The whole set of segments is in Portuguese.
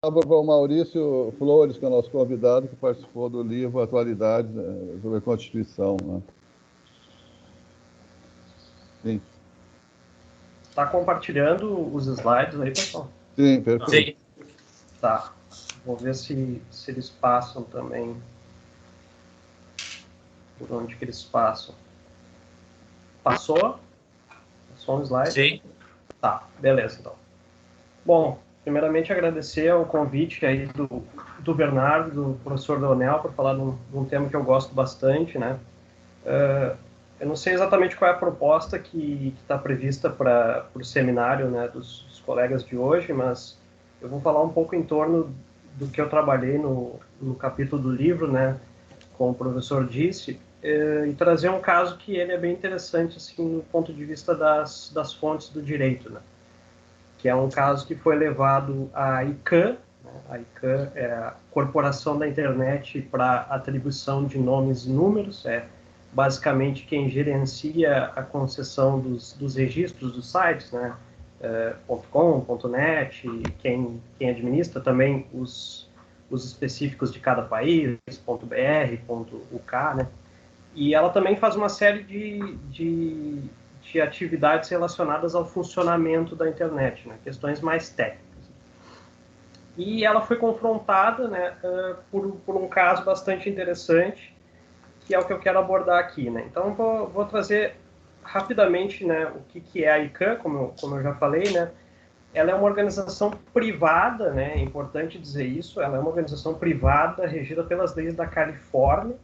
Para o Maurício Flores, que é o nosso convidado, que participou do livro Atualidades, né, sobre a Constituição. Né? Sim. Está compartilhando os slides aí, pessoal? Sim, perfeito. Sim. Tá. Vou ver se eles passam também. Por onde que eles passam? Passou? Passou um slide? Sim. Tá, beleza, então. Bom, primeiramente agradecer o convite aí do Bernardo, do professor Leonel, para falar de um tema que eu gosto bastante, né? Eu não sei exatamente qual é a proposta que está prevista para o seminário, né, dos colegas de hoje, mas eu vou falar um pouco em torno do que eu trabalhei no capítulo do livro, né, como o professor disse, e trazer um caso que ele é bem interessante, assim, do ponto de vista das fontes do direito, né, que é um caso que foi levado à ICANN, né, a ICANN é a Corporação da Internet para Atribuição de Nomes e Números, basicamente quem gerencia a concessão dos registros dos sites, né, .com, .net, quem administra também os específicos de cada país, .br, .uk, né, e ela também faz uma série de atividades relacionadas ao funcionamento da internet, né, questões mais técnicas. E ela foi confrontada, né, por um caso bastante interessante, que é o que eu quero abordar aqui, né? Então, vou trazer rapidamente, né, o que é a ICANN, como eu já falei, né? Ela é uma organização privada, né? É importante dizer isso. Ela é uma organização privada regida pelas leis da Califórnia,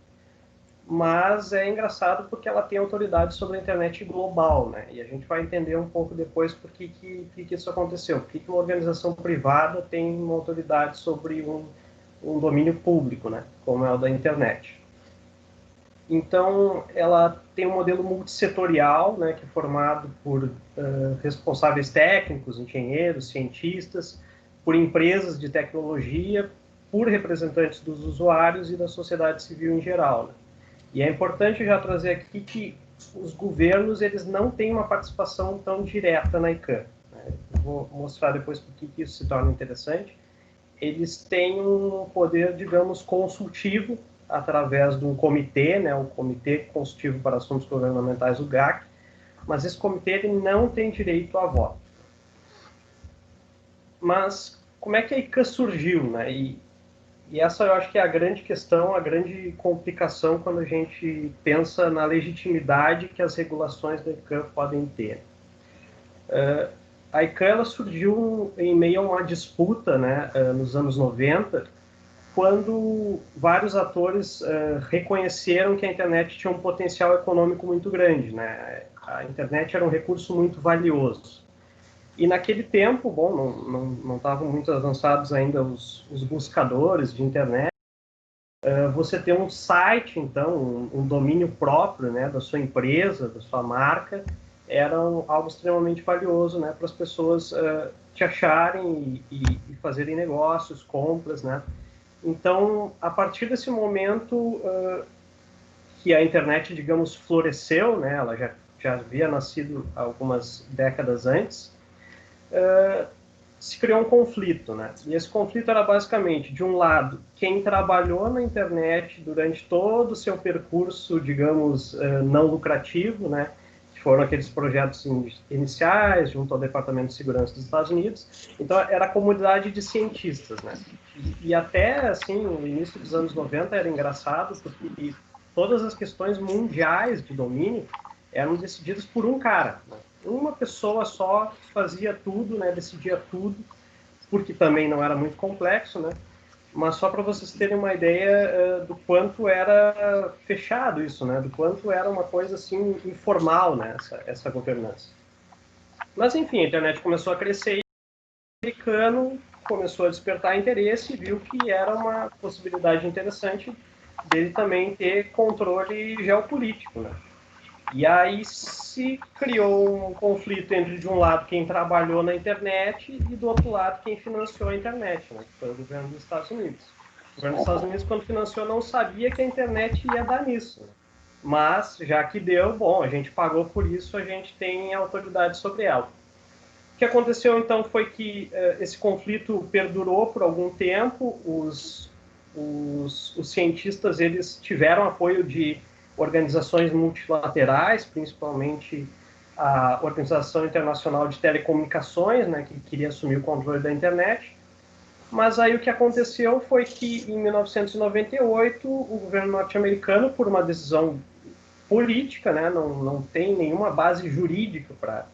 mas é engraçado porque ela tem autoridade sobre a internet global, né? E a gente vai entender um pouco depois por que isso aconteceu. Por que uma organização privada tem uma autoridade sobre um domínio público, né? Como é o da internet. Então, ela tem um modelo multissetorial, né, que é formado por responsáveis técnicos, engenheiros, cientistas, por empresas de tecnologia, por representantes dos usuários e da sociedade civil em geral. Né? E é importante já trazer aqui que os governos eles não têm uma participação tão direta na ICANN. Né? Eu vou mostrar depois por que isso se torna interessante. Eles têm um poder, digamos, consultivo através de um comitê, né, o Comitê Consultivo para Assuntos Governamentais, o GAC, mas esse comitê ele não tem direito a voto. Mas como é que a ICANN surgiu, né? E essa eu acho que é a grande questão, a grande complicação quando a gente pensa na legitimidade que as regulações da ICANN podem ter. A ICANN ela surgiu em meio a uma disputa, né, nos anos 90, quando vários atores reconheceram que a internet tinha um potencial econômico muito grande, né? A internet era um recurso muito valioso. E naquele tempo, bom, não estavam muito avançados ainda os buscadores de internet. Você ter um site, então, um domínio próprio, né, da sua empresa, da sua marca, era algo extremamente valioso, né, para as pessoas te acharem e fazerem negócios, compras, né. Então, a partir desse momento que a internet, digamos, floresceu, né, ela já havia nascido algumas décadas antes, se criou um conflito, né? E esse conflito era basicamente, de um lado, quem trabalhou na internet durante todo o seu percurso, digamos, não lucrativo, né? Que foram aqueles projetos iniciais, junto ao Departamento de Segurança dos Estados Unidos. Então, era a comunidade de cientistas, né? E até, assim, no início dos anos 90 era engraçado, porque todas as questões mundiais de domínio eram decididas por um cara, né? Uma pessoa só fazia tudo, né, decidia tudo, porque também não era muito complexo, né? Mas só para vocês terem uma ideia do quanto era fechado isso, né? Do quanto era uma coisa assim informal, né? Essa governança. Mas enfim, a internet começou a crescer e o americano começou a despertar interesse e viu que era uma possibilidade interessante dele também ter controle geopolítico, né? E aí se criou um conflito entre, de um lado, quem trabalhou na internet e, do outro lado, quem financiou a internet, né, que foi o governo dos Estados Unidos. O governo dos Estados Unidos, quando financiou, não sabia que a internet ia dar nisso. Né? Mas, já que deu, bom, a gente pagou por isso, a gente tem autoridade sobre ela. O que aconteceu, então, foi que esse conflito perdurou por algum tempo. Os cientistas, eles tiveram apoio de organizações multilaterais, principalmente a Organização Internacional de Telecomunicações, né, que queria assumir o controle da internet. Mas aí o que aconteceu foi que, em 1998, o governo norte-americano, por uma decisão política, né, não tem nenhuma base jurídica para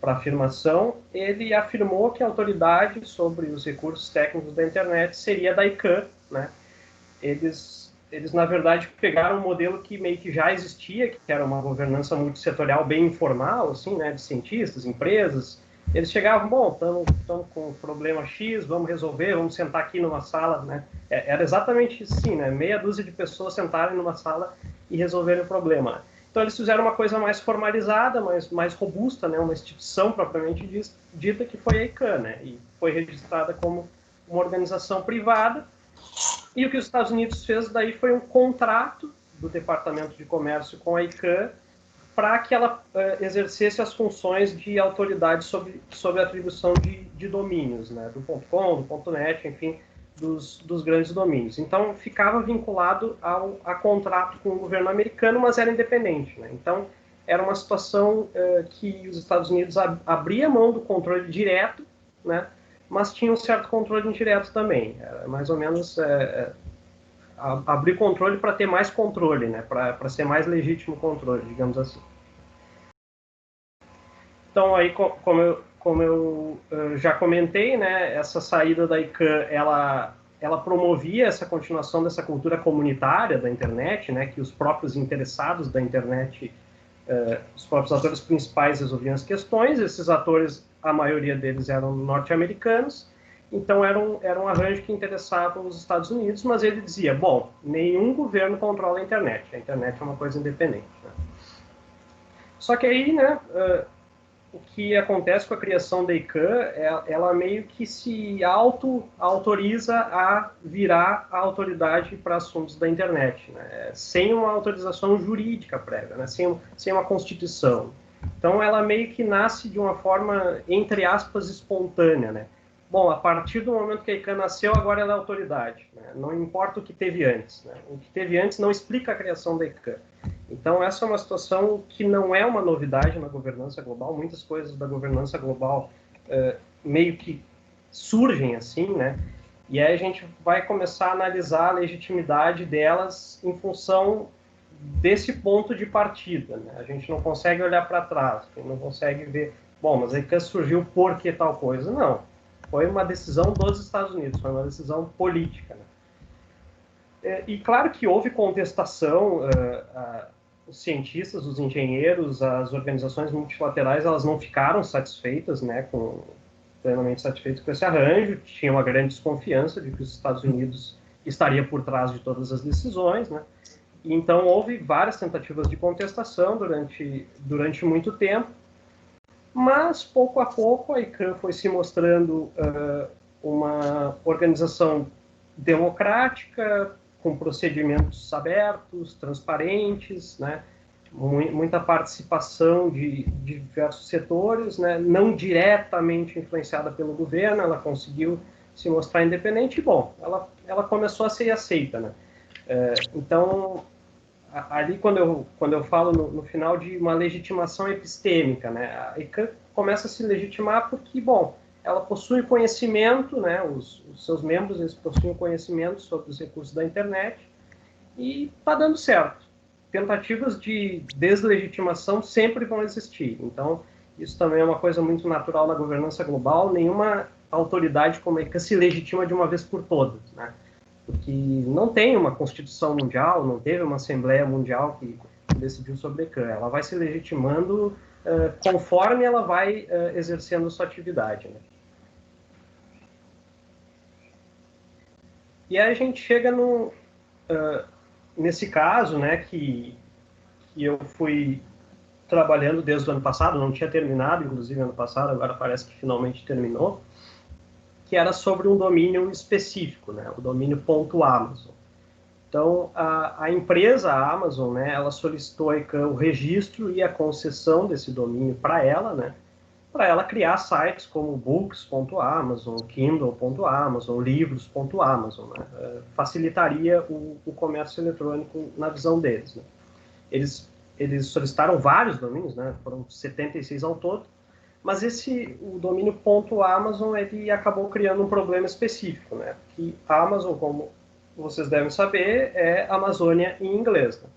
afirmação, ele afirmou que a autoridade sobre os recursos técnicos da internet seria da ICANN, né? Eles, na verdade, pegaram um modelo que meio que já existia, que era uma governança multissetorial bem informal, assim, né, de cientistas, empresas. Eles chegavam, bom, estamos com um problema X, vamos resolver, vamos sentar aqui numa sala, né? Era exatamente assim, né? Meia dúzia de pessoas sentarem numa sala e resolverem o problema. Então, eles fizeram uma coisa mais formalizada, mais robusta, né? Uma instituição propriamente dita, que foi a ICANN, né? E foi registrada como uma organização privada. E o que os Estados Unidos fez daí foi um contrato do Departamento de Comércio com a ICANN para que ela exercesse as funções de autoridade sobre a atribuição de domínios, né? Do .com, do .net, enfim, dos grandes domínios. Então, ficava vinculado a contrato com o governo americano, mas era independente, né? Então, era uma situação que os Estados Unidos abria mão do controle direto, né? Mas tinha um certo controle indireto também. Era mais ou menos abrir controle para ter mais controle, né? Para ser mais legítimo o controle, digamos assim. Então, aí, como eu já comentei, né, essa saída da ICANN, ela promovia essa continuação dessa cultura comunitária da internet, né, que os próprios interessados da internet, os próprios atores principais resolviam as questões. Esses atores, a maioria deles eram norte-americanos, então era um arranjo que interessava os Estados Unidos, mas ele dizia, bom, nenhum governo controla a internet é uma coisa independente, né? Só que aí, né, o que acontece com a criação da ICANN, ela meio que se autoriza a virar a autoridade para assuntos da internet, né? Sem uma autorização jurídica prévia, né? Sem uma constituição. Então, ela meio que nasce de uma forma, entre aspas, espontânea, né? Bom, a partir do momento que a ICANN nasceu, agora ela é autoridade, né? Não importa o que teve antes, né? O que teve antes não explica a criação da ICANN. Então, essa é uma situação que não é uma novidade na governança global. Muitas coisas da governança global meio que surgem assim, né? E aí a gente vai começar a analisar a legitimidade delas em função desse ponto de partida, né? A gente não consegue olhar para trás, não consegue ver, bom, mas a ICANN surgiu por que tal coisa? Não. Foi uma decisão dos Estados Unidos, foi uma decisão política, né? E claro que houve contestação, os cientistas, os engenheiros, as organizações multilaterais, elas não ficaram satisfeitas, né, plenamente satisfeitas com esse arranjo, tinha uma grande desconfiança de que os Estados Unidos estaria por trás de todas as decisões, né? E então houve várias tentativas de contestação durante muito tempo, mas pouco a pouco a ICANN foi se mostrando uma organização democrática, com procedimentos abertos, transparentes, né? Muita participação de diversos setores, né? Não diretamente influenciada pelo governo, ela conseguiu se mostrar independente e, bom, ela começou a ser aceita, né? Então, ali quando eu falo no final de uma legitimação epistêmica, né? A ICANN começa a se legitimar porque, bom, ela possui conhecimento, né? Os seus membros, eles possuem conhecimento sobre os recursos da internet e está dando certo. Tentativas de deslegitimação sempre vão existir. Então, isso também é uma coisa muito natural na governança global. Nenhuma autoridade como a ICANN se legitima de uma vez por todas, né? Porque não tem uma Constituição Mundial, não teve uma Assembleia Mundial que decidiu sobre a ICANN. Ela vai se legitimando conforme ela vai exercendo sua atividade, né? E aí a gente chega nesse caso, né, que eu fui trabalhando desde o ano passado, não tinha terminado, inclusive, ano passado, agora parece que finalmente terminou, que era sobre um domínio específico, né, o domínio .amazon. Então, a empresa, a Amazon, né, ela solicitou a ICANN o registro e a concessão desse domínio para ela, né, para ela criar sites como books.amazon, kindle.amazon, livros.amazon, né? Facilitaria o comércio eletrônico na visão deles, né? Eles solicitaram vários domínios, né? Foram 76 ao todo, mas o domínio .amazon, ele acabou criando um problema específico, né? Que a Amazon, como vocês devem saber, é Amazônia em inglês, né?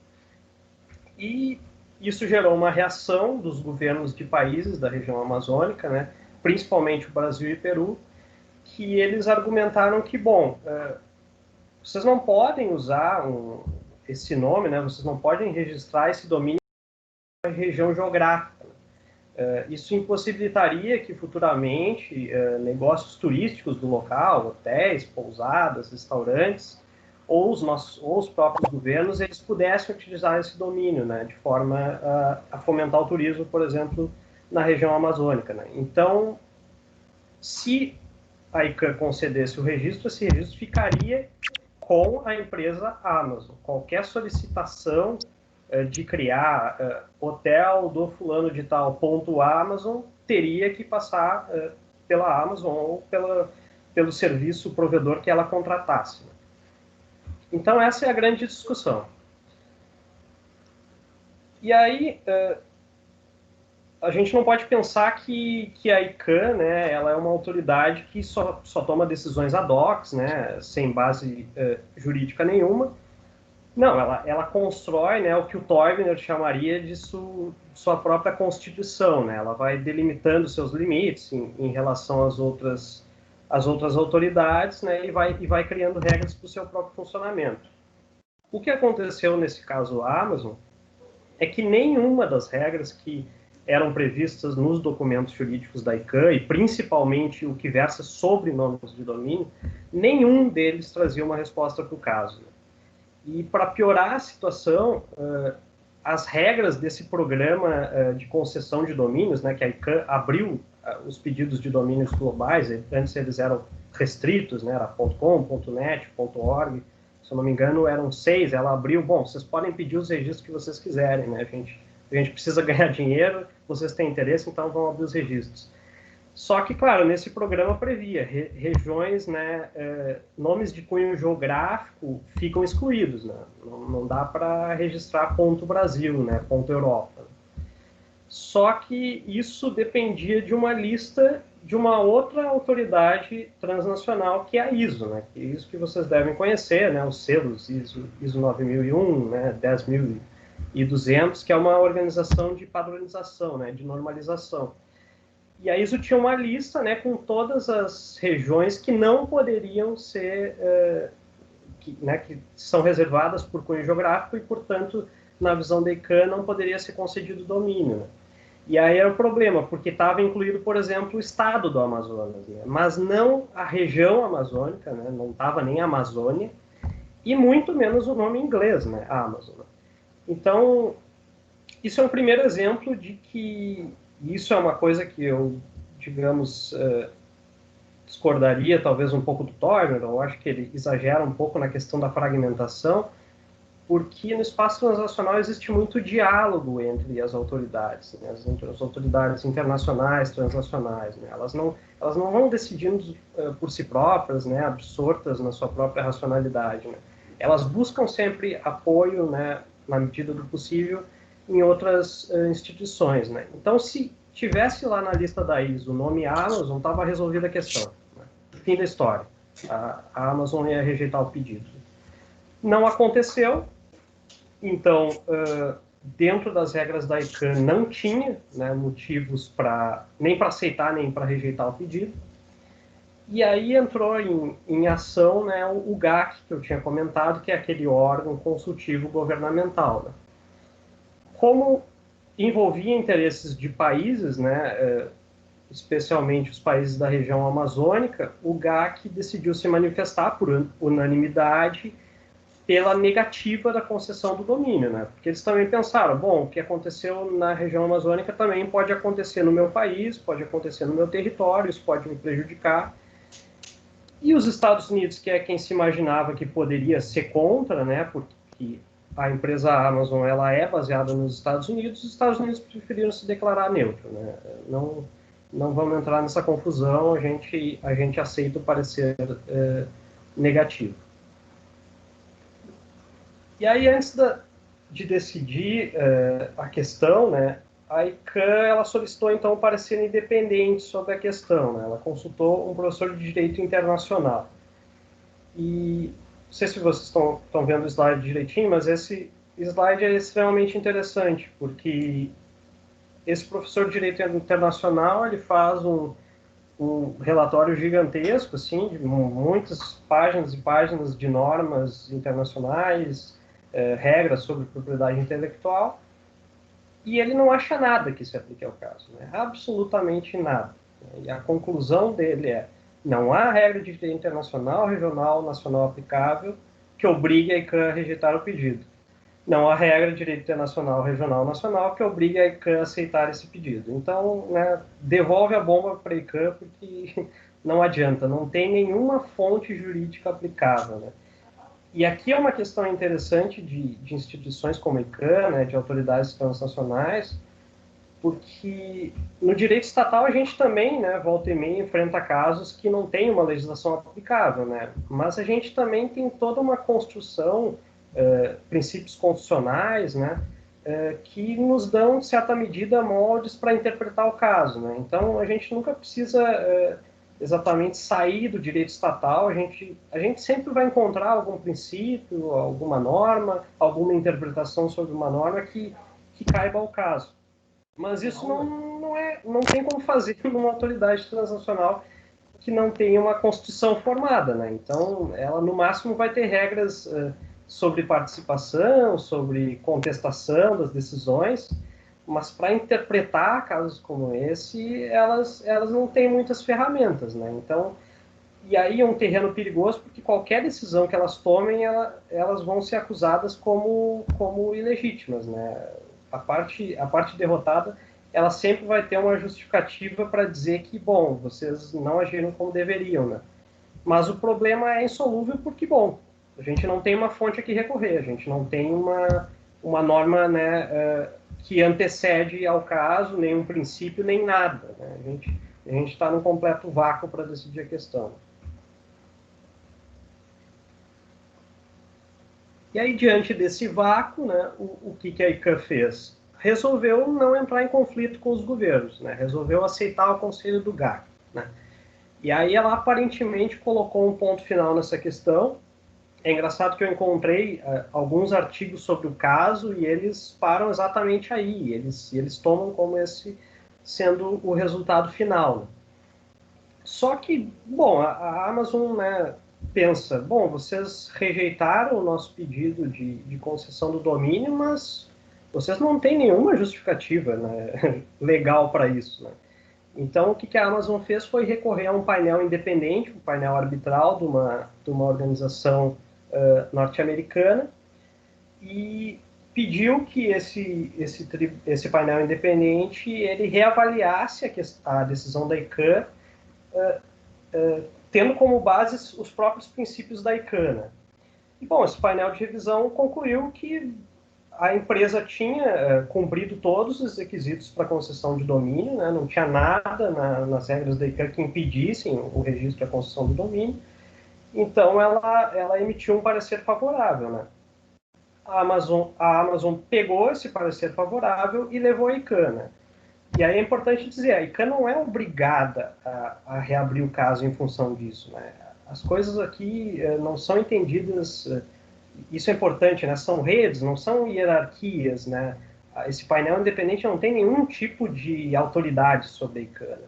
E isso gerou uma reação dos governos de países da região amazônica, né? Principalmente o Brasil e Peru, que eles argumentaram que, bom, vocês não podem usar esse nome, né? Vocês não podem registrar esse domínio na região geográfica. Isso impossibilitaria que futuramente negócios turísticos do local, hotéis, pousadas, restaurantes, ou os próprios governos, eles pudessem utilizar esse domínio, né, de forma a fomentar o turismo, por exemplo, na região amazônica, né? Então, se a ICANN concedesse o registro, esse registro ficaria com a empresa Amazon. Qualquer solicitação de criar hotel do fulano de tal .amazon teria que passar pela Amazon ou pelo serviço provedor que ela contratasse, né? Então, essa é a grande discussão. E aí, a gente não pode pensar que a ICANN, né, ela é uma autoridade que só toma decisões ad hoc, né, sem base jurídica nenhuma. Não, ela constrói, né, o que o Torbner chamaria de sua própria constituição, né? Ela vai delimitando seus limites em relação às outras autoridades, né, e vai criando regras para o seu próprio funcionamento. O que aconteceu nesse caso Amazon é que nenhuma das regras que eram previstas nos documentos jurídicos da ICANN, e principalmente o que versa sobre nomes de domínio, nenhum deles trazia uma resposta para o caso. E para piorar a situação, as regras desse programa de concessão de domínios, né, que a ICANN abriu os pedidos de domínios globais, antes eles eram restritos, né, era .com, .net, .org, se eu não me engano eram 6, ela abriu, bom, vocês podem pedir os registros que vocês quiserem, né, a gente precisa ganhar dinheiro, vocês têm interesse, então vão abrir os registros. Só que, claro, nesse programa previa regiões, né, nomes de cunho geográfico ficam excluídos, né? Não dá para registrar .Brasil, né, .Europa. Só que isso dependia de uma lista de uma outra autoridade transnacional, que é a ISO, né? Que é isso que vocês devem conhecer, né? Os selos ISO 9001, né? 10.200, que é uma organização de padronização, né? De normalização. E a ISO tinha uma lista, né, com todas as regiões que não poderiam ser, que são reservadas por cunho geográfico e, portanto, na visão da ICANN, não poderia ser concedido domínio, né? E aí era o problema, porque estava incluído, por exemplo, o estado do Amazonas, né? Mas não a região amazônica, né? Não estava nem a Amazônia, e muito menos o nome em inglês, né, a Amazon. Então, isso é um primeiro exemplo de que isso é uma coisa que eu, digamos, discordaria talvez um pouco do Torbner, eu acho que ele exagera um pouco na questão da fragmentação, porque no espaço transnacional existe muito diálogo entre as autoridades, né, as autoridades internacionais, transnacionais, né, elas não vão decidindo por si próprias, né, absortas na sua própria racionalidade, né, elas buscam sempre apoio, né, na medida do possível, em outras instituições, né? Então, se tivesse lá na lista da ISO o nome Amazon, estava resolvida a questão, né? Fim da história. A Amazon ia rejeitar o pedido. Não aconteceu, então, dentro das regras da ICANN, não tinha, né, motivos nem para aceitar, nem para rejeitar o pedido. E aí entrou em ação, né, o GAC, que eu tinha comentado, que é aquele órgão consultivo governamental, né? Como envolvia interesses de países, né, especialmente os países da região amazônica, o GAC decidiu se manifestar por unanimidade pela negativa da concessão do domínio, né? Porque eles também pensaram, bom, o que aconteceu na região amazônica também pode acontecer no meu país, pode acontecer no meu território, isso pode me prejudicar. E os Estados Unidos, que é quem se imaginava que poderia ser contra, né, porque a empresa Amazon ela é baseada nos Estados Unidos, os Estados Unidos preferiram se declarar neutro, né? não vamos entrar nessa confusão, a gente aceita o parecer negativo. E aí, antes de decidir a questão, né, a ICANN ela solicitou, então, um parecer independente sobre a questão. Né? Ela consultou um professor de Direito Internacional. E não sei se vocês estão vendo o slide direitinho, mas esse slide é extremamente interessante, porque esse professor de Direito Internacional ele faz um relatório gigantesco, assim, de muitas páginas e páginas de normas internacionais, regras sobre propriedade intelectual, e ele não acha nada que se aplique ao caso, né? Absolutamente nada. E a conclusão dele é: não há regra de direito internacional, regional, nacional aplicável que obrigue a ICANN a rejeitar o pedido. Não há regra de direito internacional, regional, nacional que obrigue a ICANN a aceitar esse pedido. Então, né, devolve a bomba para a ICANN, porque não adianta, não tem nenhuma fonte jurídica aplicável, né? E aqui é uma questão interessante de instituições como a ICANN, né, de autoridades transnacionais, porque no direito estatal a gente também, né, volta e meia, enfrenta casos que não tem uma legislação aplicável, né? Mas a gente também tem toda uma construção, princípios constitucionais, né, que nos dão, de certa medida, moldes para interpretar o caso, né? Então, a gente nunca precisa exatamente sair do direito estatal, a gente sempre vai encontrar algum princípio, alguma norma, alguma interpretação sobre uma norma que caiba ao caso. Mas isso não tem como fazer numa autoridade transnacional que não tem uma constituição formada, né? Então, ela no máximo vai ter regras sobre participação, sobre contestação das decisões, mas para interpretar casos como esse, elas não têm muitas ferramentas, né? Então, e aí é um terreno perigoso, porque qualquer decisão que elas tomem, elas vão ser acusadas como ilegítimas, né? A parte derrotada, ela sempre vai ter uma justificativa para dizer que, bom, vocês não agiram como deveriam, né? Mas o problema é insolúvel porque, bom, a gente não tem uma fonte a que recorrer, a gente não tem uma norma, né, que antecede ao caso, nem um princípio, nem nada, né? A gente está num completo vácuo para decidir a questão. E aí, diante desse vácuo, né, o que a ICANN fez? Resolveu não entrar em conflito com os governos, né? Resolveu aceitar o conselho do GAC, né? E aí ela aparentemente colocou um ponto final nessa questão. É engraçado que eu encontrei alguns artigos sobre o caso e eles param exatamente aí. Eles tomam como esse sendo o resultado final, né? Só que, bom, a Amazon, né, pensa, bom, vocês rejeitaram o nosso pedido de concessão do domínio, mas vocês não têm nenhuma justificativa, né, legal para isso, né? Então, o que a Amazon fez foi recorrer a um painel independente, um painel arbitral de uma organização norte-americana, e pediu que esse painel independente ele reavaliasse a decisão da ICANN, tendo como base os próprios princípios da ICANN. E, bom, esse painel de revisão concluiu que a empresa tinha cumprido todos os requisitos para concessão de domínio, né? Não tinha nada nas regras da ICANN que impedissem o registro e a concessão do domínio. Então, ela emitiu um parecer favorável, né? A Amazon pegou esse parecer favorável e levou a ICANN, né? E aí é importante dizer, a ICANN não é obrigada a reabrir o caso em função disso, né? As coisas aqui não são entendidas, isso é importante, né? São redes, não são hierarquias, né? Esse painel independente não tem nenhum tipo de autoridade sobre a ICANN.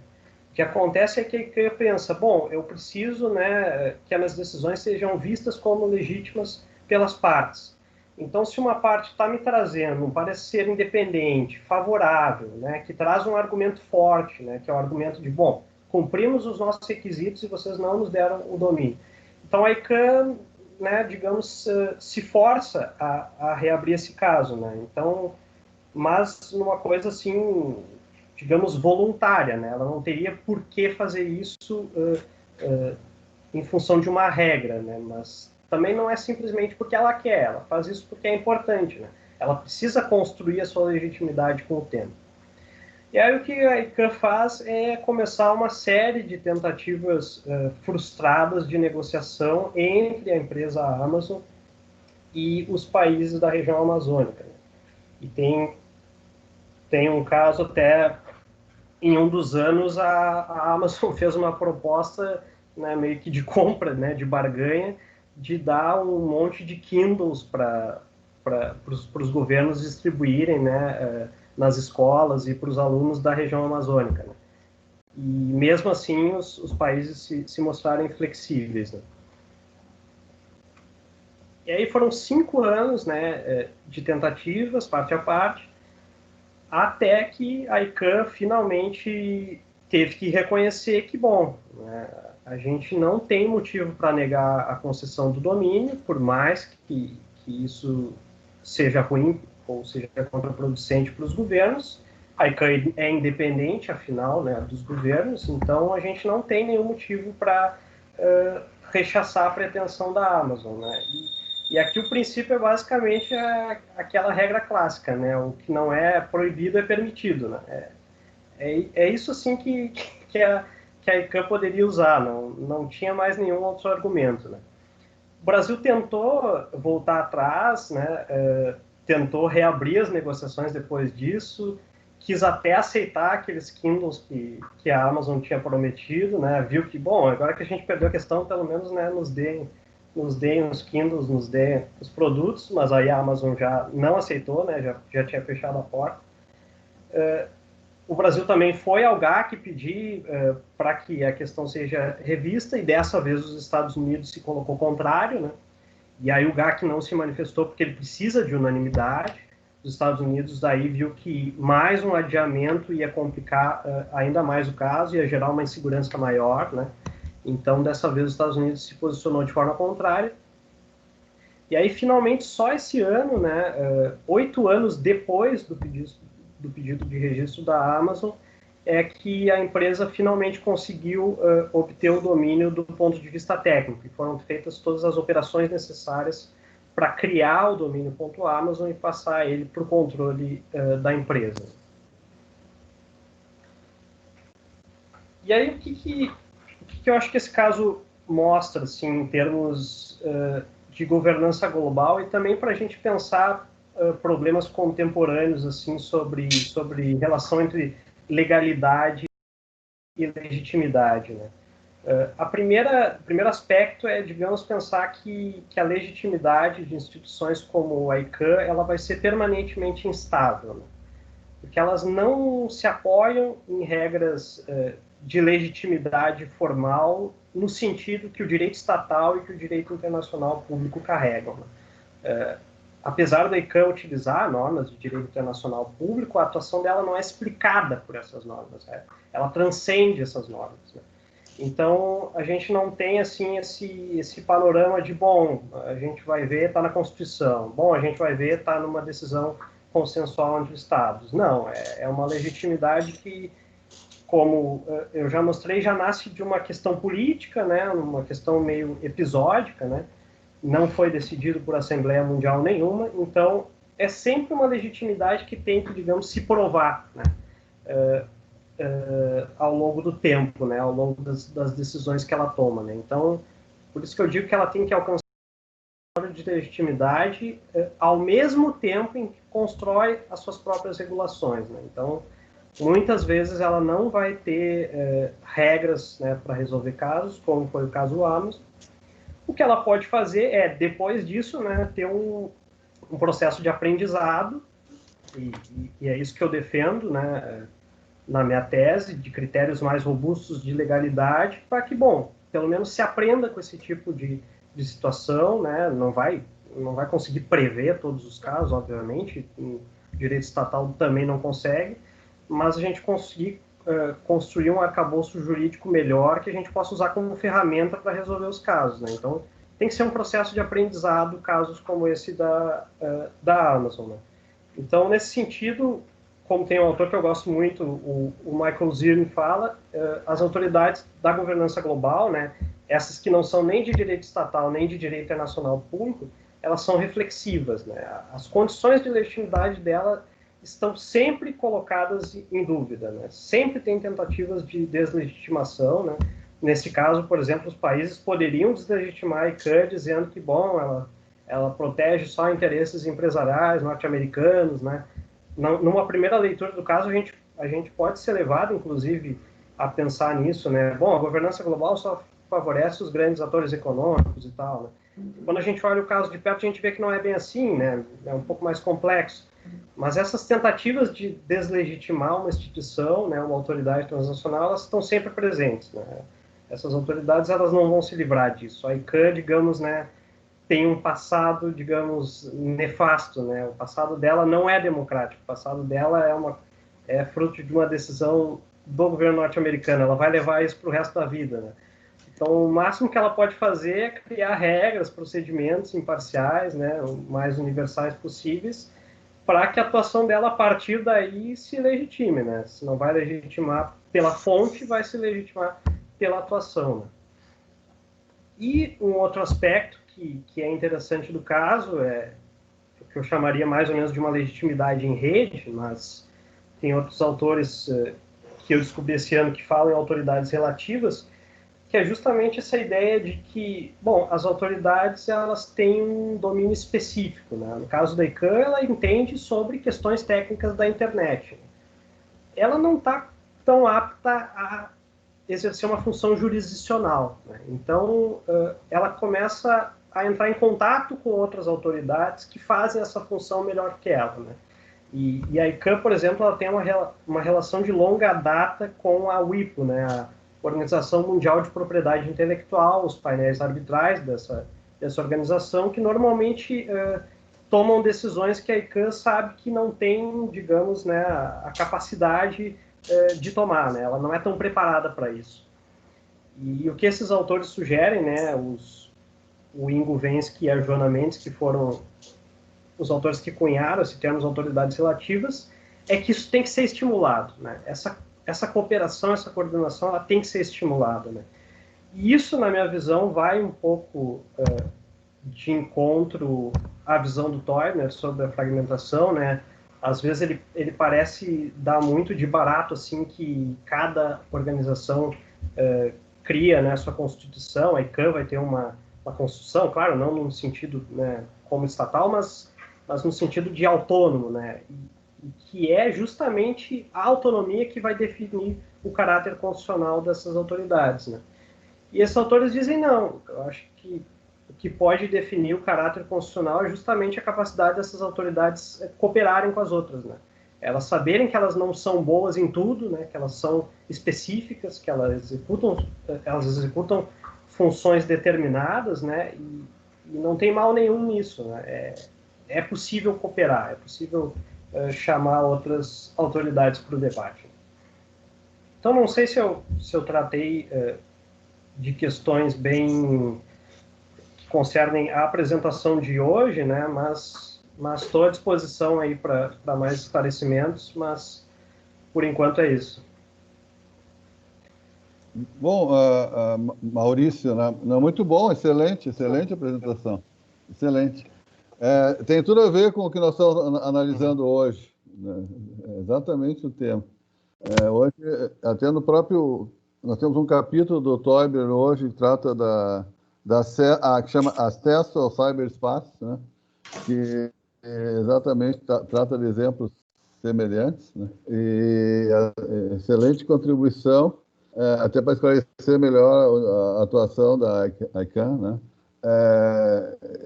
O que acontece é que a ICANN pensa, bom, eu preciso, né, que as minhas decisões sejam vistas como legítimas pelas partes. Então, se uma parte está me trazendo um parecer independente, favorável, né, que traz um argumento forte, né, que é o argumento de, bom, cumprimos os nossos requisitos e vocês não nos deram o domínio. Então, a ICANN, né, digamos, se força a reabrir esse caso, né? Então, mas numa coisa assim, digamos, voluntária, né? Ela não teria por que fazer isso em função de uma regra, né? Mas também não é simplesmente porque ela quer, ela faz isso porque é importante, né? Ela precisa construir a sua legitimidade com o tempo. E aí o que a ICANN faz é começar uma série de tentativas frustradas de negociação entre a empresa Amazon e os países da região amazônica. Né? E tem um caso até, em um dos anos, a Amazon fez uma proposta, né, meio que de compra, né, de barganha, de dar um monte de Kindles para os governos distribuírem, né, nas escolas e para os alunos da região amazônica. Né? E mesmo assim os países se mostrarem flexíveis. Né? E aí foram 5 anos, né, de tentativas, parte a parte, até que a ICANN finalmente teve que reconhecer que, bom, né, a gente não tem motivo para negar a concessão do domínio, por mais que isso seja ruim ou seja contraproducente para os governos. A ICANN é independente, afinal, né, dos governos, então a gente não tem nenhum motivo para rechaçar a pretensão da Amazon. Né? E aqui o princípio é basicamente aquela regra clássica, né? O que não é proibido é permitido. Né? É isso assim que a ICANN poderia usar, não tinha mais nenhum outro argumento. Né? O Brasil tentou voltar atrás, né? Tentou reabrir as negociações depois disso, quis até aceitar aqueles Kindles que a Amazon tinha prometido, né? Viu que, bom, agora que a gente perdeu a questão, pelo menos, né, nos deem os Kindles, nos deem os produtos, mas aí a Amazon já não aceitou, né? Já tinha fechado a porta. O Brasil também foi ao GAC pedir para que a questão seja revista, e dessa vez os Estados Unidos se colocou contrário, né? E aí o GAC não se manifestou porque ele precisa de unanimidade. Os Estados Unidos daí viu que mais um adiamento ia complicar ainda mais o caso, ia gerar uma insegurança maior, né? Então, dessa vez, os Estados Unidos se posicionou de forma contrária. E aí, finalmente, só esse ano, né, 8 anos depois do pedido de registro da Amazon, é que a empresa finalmente conseguiu obter o domínio do ponto de vista técnico. E foram feitas todas as operações necessárias para criar o domínio .amazon e passar ele para o controle da empresa. E aí, o que eu acho que esse caso mostra, assim, em termos de governança global, e também para a gente pensar problemas contemporâneos, assim, sobre relação entre legalidade e legitimidade, né? O primeiro aspecto é, digamos, pensar que a legitimidade de instituições como a ICANN ela vai ser permanentemente instável, né? Porque elas não se apoiam em regras de legitimidade formal no sentido que o direito estatal e que o direito internacional público carregam. Né? Apesar da ICANN utilizar normas de direito internacional público, a atuação dela não é explicada por essas normas. Né? Ela transcende essas normas. Né? Então, a gente não tem assim esse panorama de, bom, a gente vai ver, está na Constituição, bom, a gente vai ver, está numa decisão consensual entre Estados. Não, é uma legitimidade que, como eu já mostrei, já nasce de uma questão política, né, uma questão meio episódica, né, não foi decidido por Assembleia Mundial nenhuma, então é sempre uma legitimidade que tem que, digamos, se provar, né, ao longo do tempo, né, ao longo das decisões que ela toma. Né. Então, por isso que eu digo que ela tem que alcançar de legitimidade ao mesmo tempo em que constrói as suas próprias regulações. Né? Então, muitas vezes ela não vai ter regras, né, para resolver casos, como foi o caso Amazon. O que ela pode fazer é, depois disso, né, ter um processo de aprendizado, e é isso que eu defendo, né, na minha tese, de critérios mais robustos de legalidade, para que, bom, pelo menos se aprenda com esse tipo de situação, né? Não vai conseguir prever todos os casos, obviamente, o direito estatal também não consegue, mas a gente conseguir construir um arcabouço jurídico melhor que a gente possa usar como ferramenta para resolver os casos, né? Então, tem que ser um processo de aprendizado, casos como esse da Amazon, né? Então, nesse sentido, como tem um autor que eu gosto muito, o Michael Zirn fala, as autoridades da governança global, né, essas que não são nem de direito estatal, nem de direito internacional público, elas são reflexivas. Né? As condições de legitimidade dela estão sempre colocadas em dúvida, né? Sempre tem tentativas de deslegitimação, né? Nesse caso, por exemplo, os países poderiam deslegitimar a ICANN dizendo que, bom, ela protege só interesses empresariais norte-americanos, né? Numa primeira leitura do caso, a gente pode ser levado, inclusive, a pensar nisso, né? Bom, a governança global só favorece os grandes atores econômicos e tal, né? Quando a gente olha o caso de perto, a gente vê que não é bem assim, né? É um pouco mais complexo. Mas essas tentativas de deslegitimar uma instituição, né, uma autoridade transnacional, elas estão sempre presentes, né? Essas autoridades, elas não vão se livrar disso. A ICANN, digamos, né, tem um passado, digamos, nefasto, né? O passado dela não é democrático. O passado dela é fruto de uma decisão do governo norte-americano. Ela vai levar isso para o resto da vida, né? Então, o máximo que ela pode fazer é criar regras, procedimentos imparciais, né, o mais universais possíveis, para que a atuação dela, a partir daí, se legitime, né? Se não vai legitimar pela fonte, vai se legitimar pela atuação, né? E um outro aspecto que é interessante do caso é o que eu chamaria mais ou menos de uma legitimidade em rede, mas tem outros autores que eu descobri esse ano que falam em autoridades relativas, que é justamente essa ideia de que, bom, as autoridades, elas têm um domínio específico, né? No caso da ICANN, ela entende sobre questões técnicas da internet. Ela não está tão apta a exercer uma função jurisdicional, né? Então, ela começa a entrar em contato com outras autoridades que fazem essa função melhor que ela, né? E a ICANN, por exemplo, ela tem uma relação de longa data com a WIPO, né? A Organização Mundial de Propriedade Intelectual, os painéis arbitrais dessa organização, que normalmente tomam decisões que a ICANN sabe que não tem, digamos, né, a capacidade de tomar, né? Ela não é tão preparada para isso. E o que esses autores sugerem, né, o Ingo Vensky e a Joana Mendes, que foram os autores que cunharam esse termo, as autoridades relativas, é que isso tem que ser estimulado, né? Essa cooperação, essa coordenação, ela tem que ser estimulada, né? E isso, na minha visão, vai um pouco de encontro à visão do Toibner sobre a fragmentação, né? Às vezes ele parece dar muito de barato, assim, que cada organização cria, né, sua constituição. A ICANN vai ter uma constituição, claro, não no sentido, né, como estatal, mas no sentido de autônomo, né? E que é justamente a autonomia que vai definir o caráter constitucional dessas autoridades, né? E esses autores dizem não. Eu acho que o que pode definir o caráter constitucional é justamente a capacidade dessas autoridades cooperarem com as outras, né? Elas saberem que elas não são boas em tudo, né? Que elas são específicas, que elas executam funções determinadas, né? E não tem mal nenhum nisso, né? É possível cooperar, é possível chamar outras autoridades para o debate. Então, não sei se eu tratei de questões bem que concernem a apresentação de hoje, né? Mas estou à disposição aí para mais esclarecimentos, mas por enquanto é isso. Bom, Maurício, né? Não, muito bom, excelente apresentação, excelente. Tem tudo a ver com o que nós estamos analisando hoje, né? É exatamente o tema. Hoje, até no próprio, nós temos um capítulo do Toibner hoje que trata que chama Acesso ao Cyberspace, né? Que exatamente trata de exemplos semelhantes, né? E excelente contribuição, até para esclarecer melhor a atuação da ICANN, né?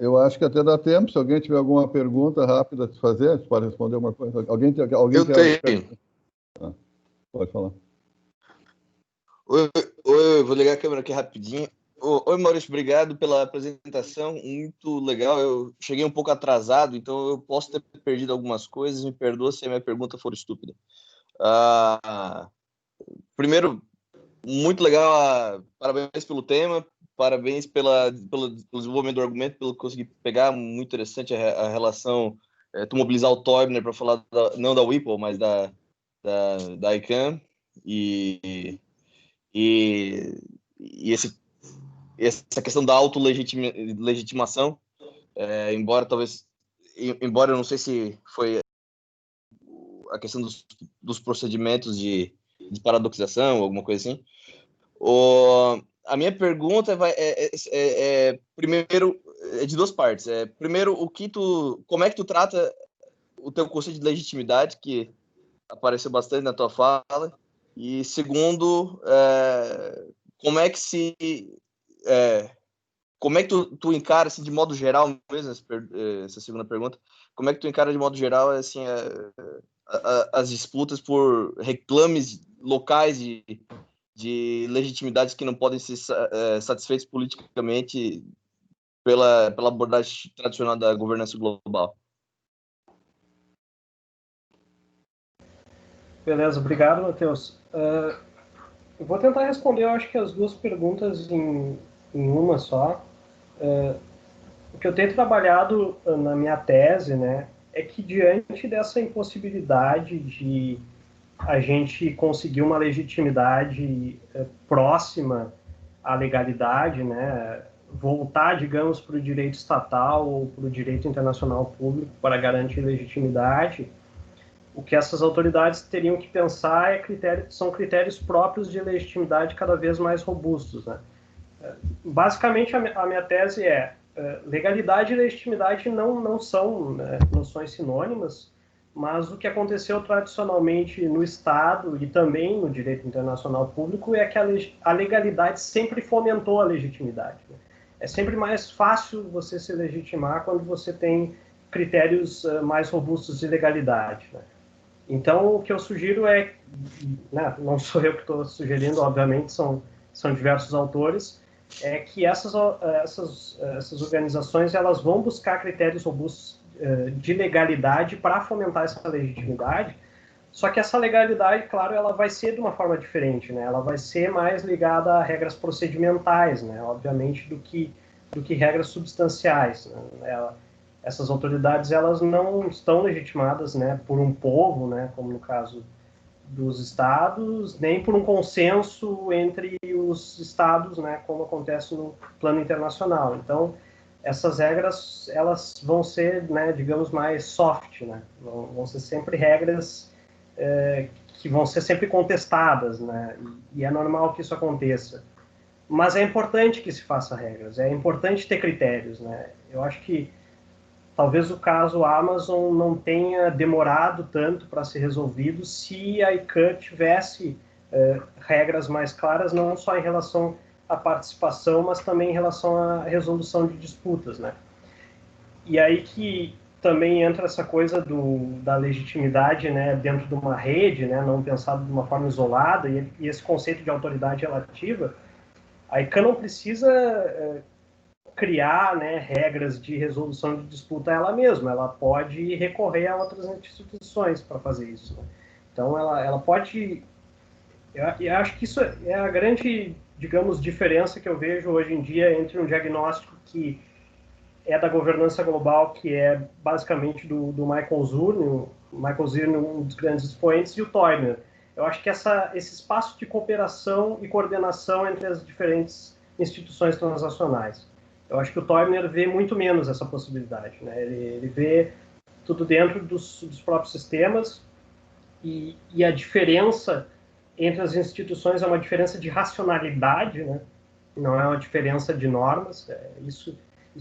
Eu acho que até dá tempo. Se alguém tiver alguma pergunta rápida a te fazer, você pode responder uma coisa. Alguém eu tenho. Pode falar. Oi, vou ligar a câmera aqui rapidinho. Oi, Maurício, obrigado pela apresentação, muito legal. Eu cheguei um pouco atrasado, então eu posso ter perdido algumas coisas. Me perdoa se a minha pergunta for estúpida. Primeiro, muito legal, parabéns pelo tema, parabéns pelo desenvolvimento do argumento, pelo que consegui pegar. Muito interessante a relação, tu mobilizar o Toibner para falar não da Whipple, mas da ICANN e essa questão da autolegitimação, embora eu não sei se foi a questão dos procedimentos de paradoxização, alguma coisa assim. A minha pergunta primeiro, é de duas partes. Primeiro, como é que tu trata o teu conceito de legitimidade, que apareceu bastante na tua fala, e segundo, como é que tu encara, assim, de modo geral mesmo, essa segunda pergunta, como é que tu encara de modo geral, assim, as disputas por reclames locais de legitimidades que não podem ser satisfeitos politicamente pela abordagem tradicional da governança global? Beleza, obrigado, Matheus. Eu vou tentar responder, eu acho que as duas perguntas em uma só. O que eu tenho trabalhado na minha tese, né, é que diante dessa impossibilidade de a gente conseguir uma legitimidade próxima à legalidade, né, voltar, digamos, para o direito estatal ou para o direito internacional público para garantir legitimidade, o que essas autoridades teriam que pensar são critérios próprios de legitimidade cada vez mais robustos, né? Basicamente, a minha tese legalidade e legitimidade não são, né, noções sinônimas, mas o que aconteceu tradicionalmente no Estado e também no direito internacional público é que a legalidade sempre fomentou a legitimidade, né? É sempre mais fácil você se legitimar quando você tem critérios mais robustos de legalidade, né? Então, o que eu sugiro né, não sou eu que estou sugerindo, obviamente, são diversos autores, é que essas organizações elas vão buscar critérios robustos de legalidade para fomentar essa legitimidade, só que essa legalidade, claro, ela vai ser de uma forma diferente, né? Ela vai ser mais ligada a regras procedimentais, né? Obviamente, do que regras substanciais, né? Essas autoridades elas não estão legitimadas, né, por um povo, né, como no caso dos estados, nem por um consenso entre os estados, né, como acontece no plano internacional. Então, essas regras elas vão ser, né, digamos, mais soft, né, vão ser sempre regras que vão ser sempre contestadas, né, e é normal que isso aconteça. Mas é importante que se faça regras, é importante ter critérios, né. Eu acho que talvez o caso Amazon não tenha demorado tanto para ser resolvido se a ICANN tivesse regras mais claras, não só em relação à participação, mas também em relação à resolução de disputas, né? E aí que também entra essa coisa da legitimidade, né, dentro de uma rede, né, não pensado de uma forma isolada, e esse conceito de autoridade relativa. A ICANN não precisa criar, né, regras de resolução de disputa ela mesma, ela pode recorrer a outras instituições para fazer isso, né? Então ela pode, eu acho que isso é a grande, digamos, diferença que eu vejo hoje em dia entre um diagnóstico que é da governança global, que é basicamente do Michael Zurn, um dos grandes expoentes, e o Teubner. Eu acho que esse espaço de cooperação e coordenação entre as diferentes instituições transnacionais. Eu acho que o Teubner vê muito menos essa possibilidade, né? Ele vê tudo dentro dos próprios sistemas e a diferença entre as instituições é uma diferença de racionalidade, né? Não é uma diferença de normas, isso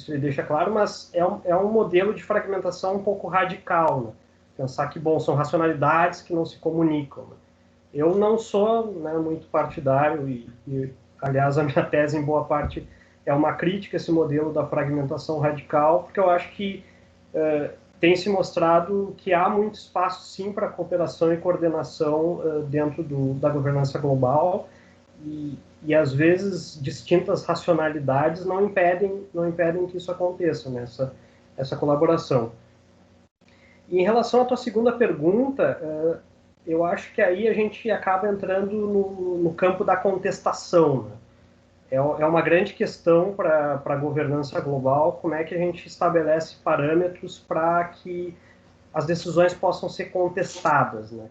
ele deixa claro, mas é um modelo de fragmentação um pouco radical, né? Pensar que, bom, são racionalidades que não se comunicam, né? Eu não sou, né, muito partidário e, aliás, a minha tese, em boa parte, é uma crítica a esse modelo da fragmentação radical, porque eu acho que tem se mostrado que há muito espaço, sim, para cooperação e coordenação dentro da governança global e, às vezes, distintas racionalidades não impedem que isso aconteça, né, essa colaboração. E em relação à tua segunda pergunta, eu acho que aí a gente acaba entrando no campo da contestação, né? É uma grande questão para a governança global, como é que a gente estabelece parâmetros para que as decisões possam ser contestadas, né?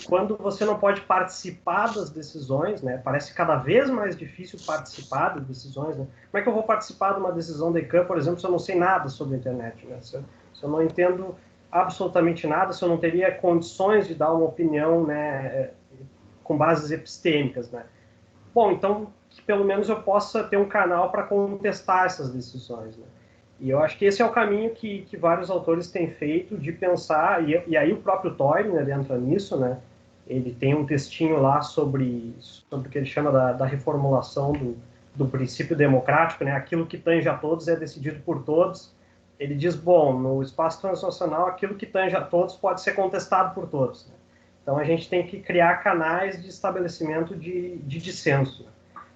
Quando você não pode participar das decisões, né? Parece cada vez mais difícil participar das decisões, né? Como é que eu vou participar de uma decisão da ICANN, por exemplo, se eu não sei nada sobre a internet, né? Se eu não entendo absolutamente nada, se eu não teria condições de dar uma opinião, né, com bases epistêmicas, né? Bom, então, que pelo menos eu possa ter um canal para contestar essas decisões, né? E eu acho que esse é o caminho que vários autores têm feito, de pensar, e aí o próprio Toynbee, né, entra nisso, né? Ele tem um textinho lá sobre o que ele chama da reformulação do princípio democrático, né? Aquilo que tange a todos é decidido por todos. Ele diz, bom, no espaço transnacional, aquilo que tange a todos pode ser contestado por todos, né? Então, a gente tem que criar canais de estabelecimento de dissenso.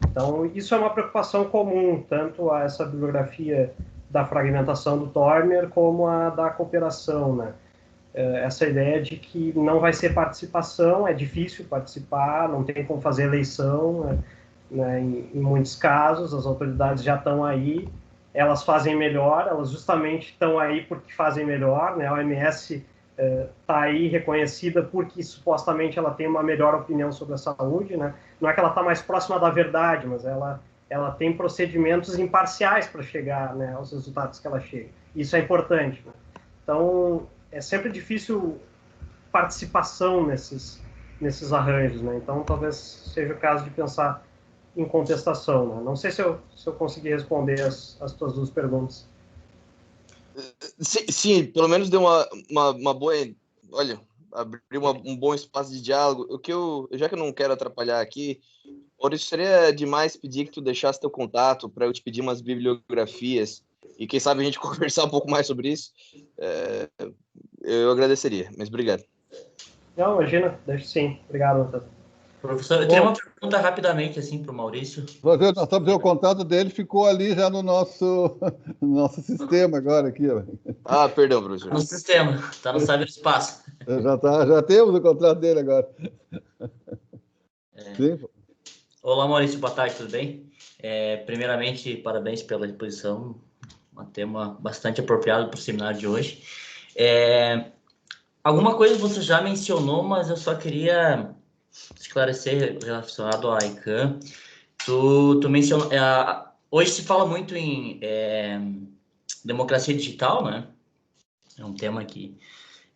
Então, isso é uma preocupação comum, tanto a essa bibliografia da fragmentação do Toynbee, como a da cooperação, né? Essa ideia de que não vai ser participação, é difícil participar, não tem como fazer eleição, né? Em muitos casos, as autoridades já estão aí, elas fazem melhor, elas justamente estão aí porque fazem melhor, né? A OMS está aí reconhecida porque supostamente ela tem uma melhor opinião sobre a saúde, né? Não é que ela está mais próxima da verdade, mas ela tem procedimentos imparciais para chegar, né, aos resultados que ela chega. Isso é importante, né? Então, é sempre difícil participação nesses arranjos, né? Então, talvez seja o caso de pensar em contestação, né? Não sei se eu consegui responder as tuas duas perguntas. Sim, pelo menos deu uma boa... Olha, abriu um bom espaço de diálogo. Já que eu não quero atrapalhar aqui, Maurício, seria demais pedir que tu deixasse teu contato para eu te pedir umas bibliografias e quem sabe a gente conversar um pouco mais sobre isso. Eu agradeceria, mas obrigado. Não, imagina, deixa sim. Obrigado, Antônio. Professor, eu teria uma pergunta rapidamente assim para o Maurício. Nós sabemos o contato dele, ficou ali já no nosso sistema agora aqui. Ah, perdão, professor. No sistema, está no cyberespaço. Já temos o contrato dele agora. Sim. Olá, Maurício, boa tarde, tudo bem? Primeiramente, parabéns pela exposição, um tema bastante apropriado para o seminário de hoje. Alguma coisa você já mencionou, mas eu só queria esclarecer relacionado à ICANN. Tu mencionou, hoje se fala muito em democracia digital, né? É um tema que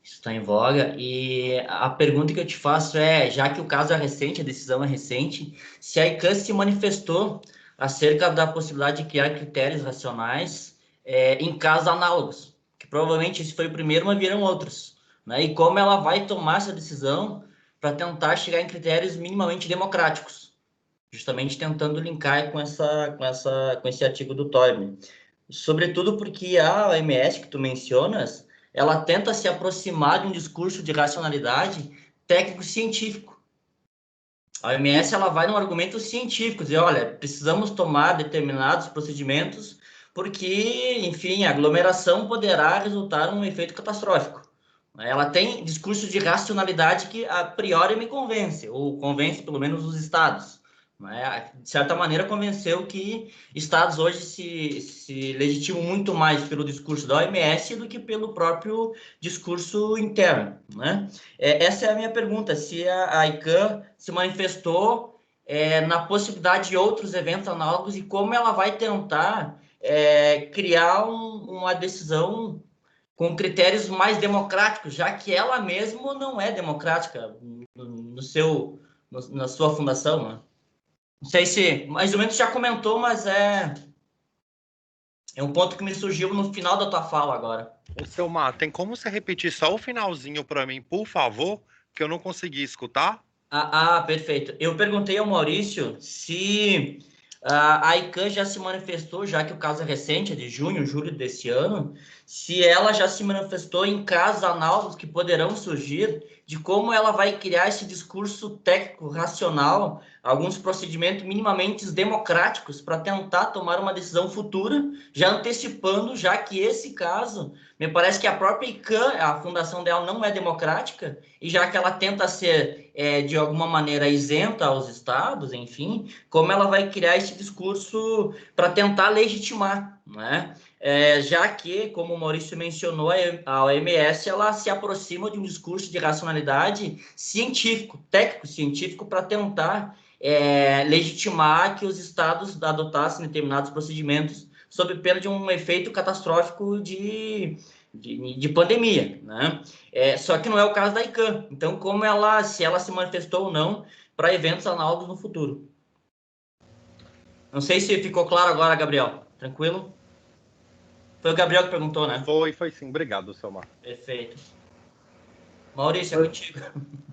está em voga, e a pergunta que eu te faço já que o caso é recente, a decisão é recente, se a ICANN se manifestou acerca da possibilidade de criar critérios racionais em casos análogos, que provavelmente esse foi o primeiro, mas virão outros, né? E como ela vai tomar essa decisão para tentar chegar em critérios minimamente democráticos, justamente tentando linkar com esse artigo do Toynbee. Sobretudo porque a OMS que tu mencionas, ela tenta se aproximar de um discurso de racionalidade técnico-científico. A OMS ela vai num argumento científico, dizer, olha, precisamos tomar determinados procedimentos porque, enfim, a aglomeração poderá resultar em um efeito catastrófico. Ela tem discurso de racionalidade que, a priori, me convence, ou convence, pelo menos, os estados. De certa maneira, convenceu que estados hoje se legitimam muito mais pelo discurso da OMS do que pelo próprio discurso interno, né? Essa é a minha pergunta, se a ICANN se manifestou na possibilidade de outros eventos análogos e como ela vai tentar criar uma decisão com critérios mais democráticos, já que ela mesma não é democrática na sua fundação, né? Não sei se mais ou menos já comentou, mas é um ponto que me surgiu no final da tua fala agora. Ô, Selmar, tem como você repetir só o finalzinho para mim, por favor? Que eu não consegui escutar. Perfeito. Eu perguntei ao Maurício se a ICANN já se manifestou, já que o caso é recente, é de julho desse ano, se ela já se manifestou em casos análogos que poderão surgir, de como ela vai criar esse discurso técnico, racional, alguns procedimentos minimamente democráticos para tentar tomar uma decisão futura, já antecipando, já que esse caso, me parece que a própria ICANN, a fundação dela não é democrática, e já que ela tenta ser, de alguma maneira, isenta aos estados, enfim, como ela vai criar esse discurso para tentar legitimar, né? Já que, como o Maurício mencionou, a OMS ela se aproxima de um discurso de racionalidade científico, técnico-científico, para tentar legitimar que os estados adotassem determinados procedimentos sob pena de um efeito catastrófico de de pandemia, né? Só que não é o caso da ICANN. Então, se ela se manifestou ou não para eventos análogos no futuro. Não sei se ficou claro agora, Gabriel. Tranquilo? Foi o Gabriel que perguntou, né? Foi sim. Obrigado, Selmar. Perfeito. Maurício, é contigo.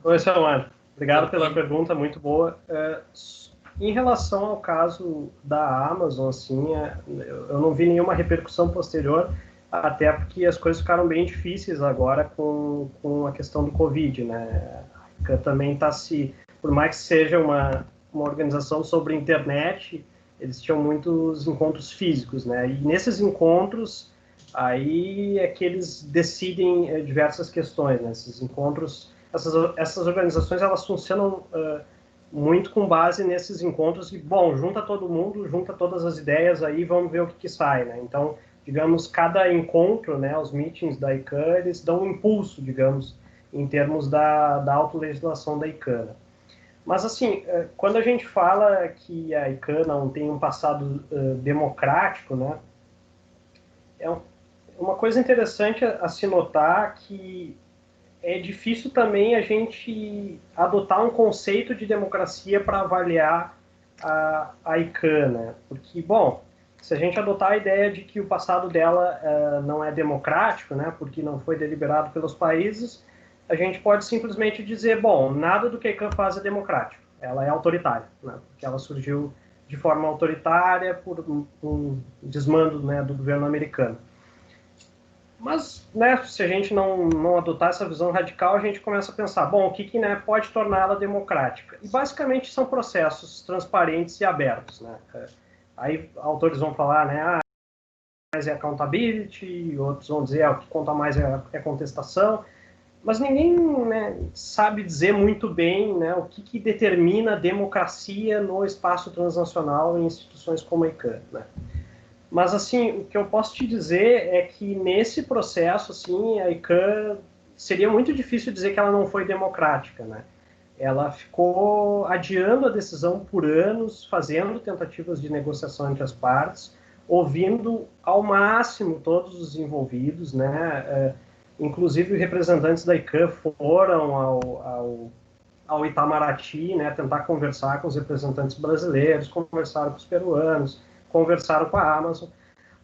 Oi, Selmar. Obrigado pela pergunta, muito boa. Em relação ao caso da Amazon, assim, eu não vi nenhuma repercussão posterior, até porque as coisas ficaram bem difíceis agora com a questão do Covid, né? A ICANN também está por mais que seja uma organização sobre internet, eles tinham muitos encontros físicos, né? E nesses encontros, aí é que eles decidem diversas questões, né? Esses encontros, essas organizações, elas funcionam muito com base nesses encontros e, bom, junta todo mundo, junta todas as ideias aí, vamos ver o que sai, né? Então, digamos, cada encontro, né, os meetings da ICANN, eles dão um impulso, digamos, em termos da autolegislação da ICANN. Mas, assim, quando a gente fala que a ICANN não tem um passado democrático, né, é uma coisa interessante a se notar que é difícil também a gente adotar um conceito de democracia para avaliar a ICANN, né? Porque, bom, se a gente adotar a ideia de que o passado dela não é democrático, né, porque não foi deliberado pelos países, a gente pode simplesmente dizer, bom, nada do que a ICANN faz é democrático, ela é autoritária, né, porque ela surgiu de forma autoritária por um desmando, né, do governo americano. Mas, né, se a gente não adotar essa visão radical, a gente começa a pensar, bom, o que né, pode torná-la democrática? E, basicamente, são processos transparentes e abertos, né? Aí, autores vão falar, né, mais é accountability, outros vão dizer, o que conta mais é contestação, mas ninguém, né, sabe dizer muito bem, né, o que determina a democracia no espaço transnacional em instituições como a ICANN, né? Mas, assim, o que eu posso te dizer é que nesse processo, assim, a ICANN seria muito difícil dizer que ela não foi democrática, né? Ela ficou adiando a decisão por anos, fazendo tentativas de negociação entre as partes, ouvindo ao máximo todos os envolvidos, né? Inclusive, representantes da ICANN foram ao Itamaraty, né, tentar conversar com os representantes brasileiros, conversaram com os peruanos, conversaram com a Amazon,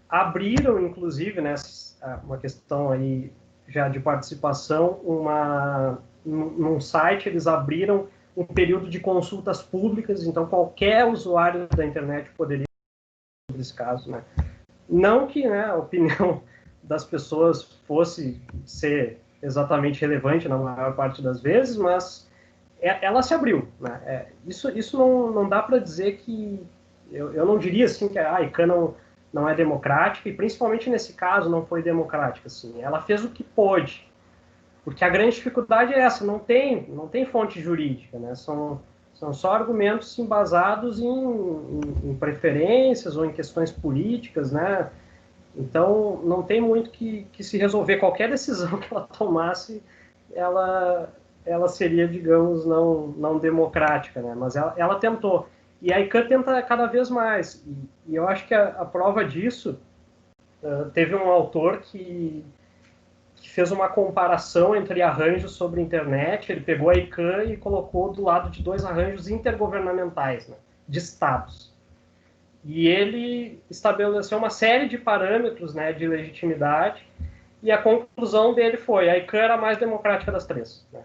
abriram, inclusive, né, uma questão aí já de participação, num site eles abriram um período de consultas públicas, então qualquer usuário da internet poderia nesse caso, né? Não que, né, a opinião das pessoas fosse ser exatamente relevante na maior parte das vezes, mas ela se abriu, né? Isso não dá para dizer que eu não diria assim que a ICANN não é democrática, e principalmente nesse caso não foi democrática, assim. Ela fez o que pôde, porque a grande dificuldade é essa, não tem fonte jurídica, né? São só argumentos embasados em preferências ou em questões políticas, né? Então não tem muito que se resolver. Qualquer decisão que ela tomasse, ela seria, digamos, não democrática, né? Mas ela tentou. E a ICANN tenta cada vez mais. E eu acho que a prova disso, teve um autor que fez uma comparação entre arranjos sobre a internet. Ele pegou a ICANN e colocou do lado de dois arranjos intergovernamentais, né, de estados. E ele estabeleceu uma série de parâmetros, né, de legitimidade, e a conclusão dele foi: a ICANN era a mais democrática das três, né?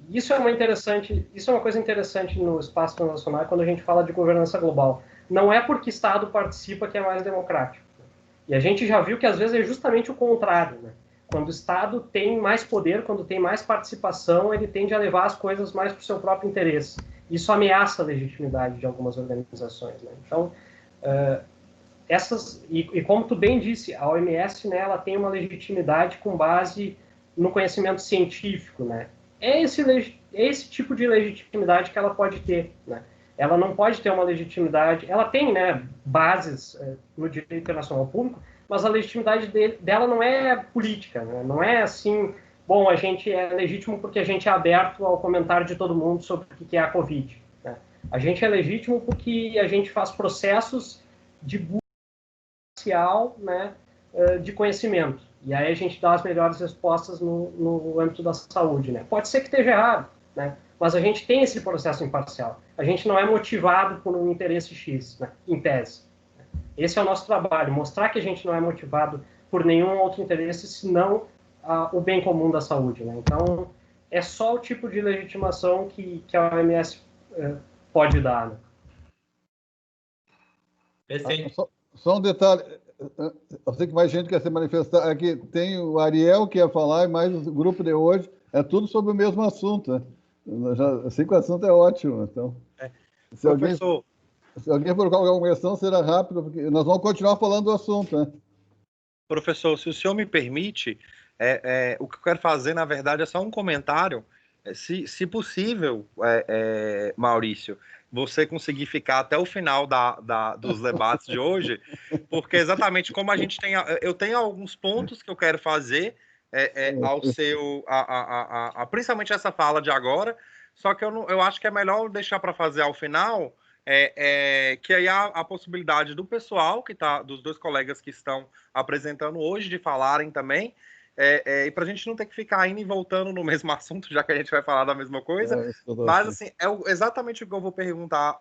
Isso é uma coisa interessante no espaço internacional quando a gente fala de governança global. Não é porque Estado participa que é mais democrático. E a gente já viu que às vezes é justamente o contrário, né? Quando o Estado tem mais poder, quando tem mais participação, ele tende a levar as coisas mais para o seu próprio interesse. Isso ameaça a legitimidade de algumas organizações, né? Então, e como tu bem disse, a OMS, né, ela tem uma legitimidade com base no conhecimento científico, né? É esse tipo de legitimidade que ela pode ter, né? Ela não pode ter uma legitimidade... Ela tem, né, bases no direito internacional público, mas a legitimidade dela não é política, né? Não é assim, bom, a gente é legítimo porque a gente é aberto ao comentário de todo mundo sobre o que é a Covid, né? A gente é legítimo porque a gente faz processos de busca social, né, de conhecimento. E aí a gente dá as melhores respostas no âmbito da saúde, né? Pode ser que esteja errado, né? Mas a gente tem esse processo imparcial. A gente não é motivado por um interesse X, né? Em tese. Esse é o nosso trabalho, mostrar que a gente não é motivado por nenhum outro interesse, senão o bem comum da saúde, né? Então, é só o tipo de legitimação que a OMS pode dar, né? Perfeito. Só um detalhe, eu sei que mais gente quer se manifestar, aqui tem o Ariel que ia falar, e mais o grupo de hoje, é tudo sobre o mesmo assunto, né? Eu sei que o assunto é ótimo, então... Se Professor... alguém for colocar alguma questão, será rápido, porque nós vamos continuar falando do assunto, né? Professor, se o senhor me permite, o que eu quero fazer, na verdade, é só um comentário. Se possível, Maurício, você conseguir ficar até o final dos debates de hoje, porque exatamente como a gente tem... Eu tenho alguns pontos que eu quero fazer ao seu... principalmente essa fala de agora, só que eu acho que é melhor deixar para fazer ao final... que aí há a possibilidade do pessoal, dos dois colegas que estão apresentando hoje, de falarem também, e para a gente não ter que ficar indo e voltando no mesmo assunto, já que a gente vai falar da mesma coisa, mas assim, exatamente o que eu vou perguntar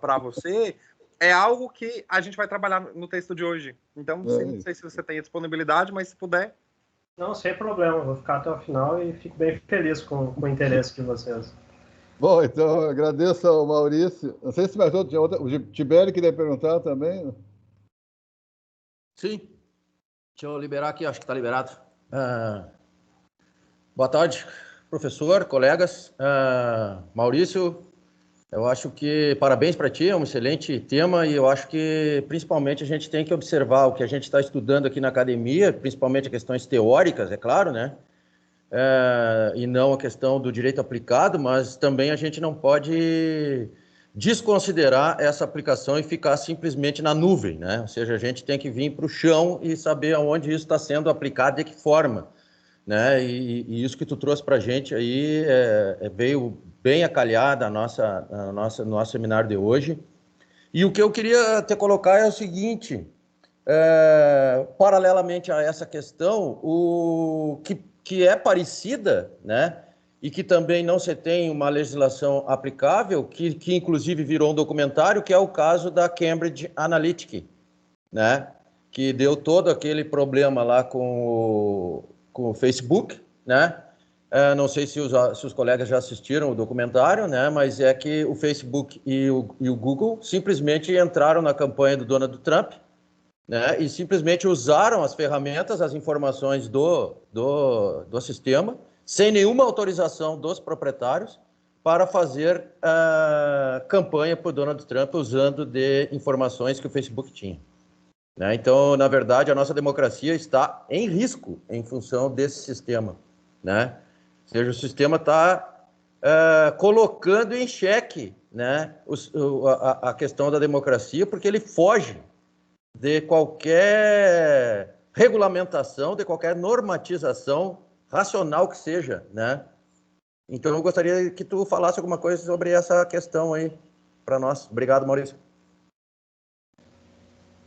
para você, é algo que a gente vai trabalhar no texto de hoje. Então, não sei se você tem disponibilidade, mas se puder... Não, sem problema, vou ficar até o final e fico bem feliz com o interesse de vocês. Bom, então, agradeço ao Maurício. Não sei se mais outro, o Tibério queria perguntar também. Sim. Deixa eu liberar aqui, acho que está liberado. Boa tarde, professor, colegas. Maurício, eu acho que parabéns para ti, é um excelente tema e eu acho que principalmente a gente tem que observar o que a gente está estudando aqui na academia, principalmente questões teóricas, é claro, né? E não a questão do direito aplicado, mas também a gente não pode desconsiderar essa aplicação e ficar simplesmente na nuvem, né? Ou seja, a gente tem que vir para o chão e saber aonde isso está sendo aplicado e de que forma, né? E isso que tu trouxe para a gente aí veio bem a calhar no nosso seminário de hoje. E o que eu queria te colocar é o seguinte, paralelamente a essa questão, o que é parecida, né, e que também não se tem uma legislação aplicável, que inclusive virou um documentário, que é o caso da Cambridge Analytica, né, que deu todo aquele problema lá com o Facebook, né, não sei se os colegas já assistiram o documentário, né, mas é que o Facebook e o Google simplesmente entraram na campanha do Donald Trump, né, e simplesmente usaram as ferramentas, as informações do sistema, sem nenhuma autorização dos proprietários, para fazer campanha para o Donald Trump usando de informações que o Facebook tinha. Né? Então, na verdade, a nossa democracia está em risco em função desse sistema. Né? Ou seja, o sistema está colocando em xeque, né, a questão da democracia, porque ele foge de qualquer regulamentação, de qualquer normatização racional que seja, né? Então, eu gostaria que tu falasse alguma coisa sobre essa questão aí para nós. Obrigado, Maurício.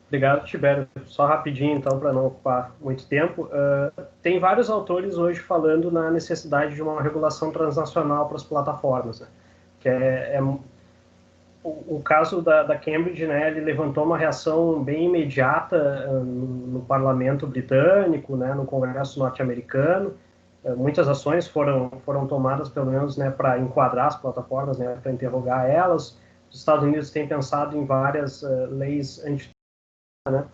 Obrigado, Tibério. Só rapidinho, então, para não ocupar muito tempo. Tem vários autores hoje falando na necessidade de uma regulação transnacional para as plataformas, né? Que o caso da Cambridge, né, ele levantou uma reação bem imediata no parlamento britânico, né, no Congresso norte-americano. Muitas ações foram tomadas, pelo menos, né, para enquadrar as plataformas, né, para interrogar elas. Os Estados Unidos têm pensado em várias leis anti, né?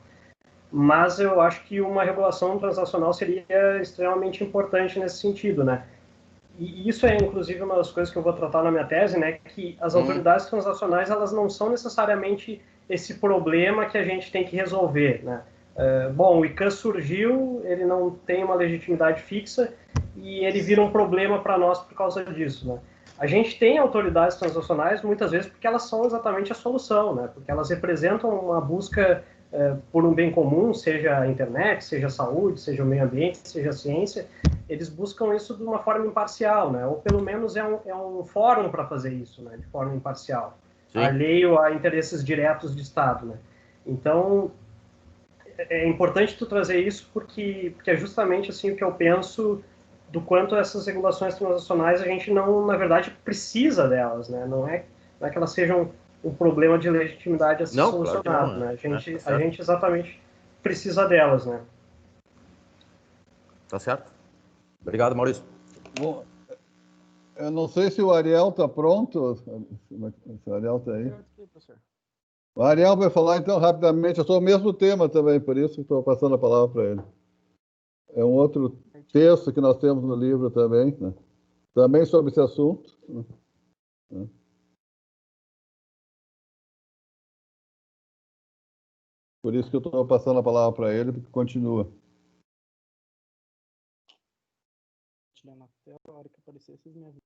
Mas eu acho que uma regulação transnacional seria extremamente importante nesse sentido, né? E isso é, inclusive, uma das coisas que eu vou tratar na minha tese, né, que as autoridades transnacionais, elas não são necessariamente esse problema que a gente tem que resolver, né? Bom, o ICANN surgiu, ele não tem uma legitimidade fixa e ele vira um problema para nós por causa disso, né? A gente tem autoridades transnacionais, muitas vezes, porque elas são exatamente a solução, né? Porque elas representam uma busca por um bem comum, seja a internet, seja a saúde, seja o meio ambiente, seja a ciência. Eles buscam isso de uma forma imparcial, né? Ou pelo menos é um fórum para fazer isso, né? De forma imparcial, alheio a interesses diretos de Estado, né? Então, é importante tu trazer isso porque é justamente assim o que eu penso do quanto essas regulações transacionais a gente não, na verdade, precisa delas, né? Não é que elas sejam um problema de legitimidade a ser solucionado, claro que não, né? A gente exatamente precisa delas, né? Tá certo. Obrigado, Maurício. Bom, eu não sei se o Ariel está pronto. Se o Ariel está aí. O Ariel vai falar, então, rapidamente. Eu sou o mesmo tema também, por isso que estou passando a palavra para ele. É um outro texto que nós temos no livro também, né? Também sobre esse assunto. Né? Por isso que eu estou passando a palavra para ele, porque continua. Na tela, a hora que aparecer, vocês me avisam.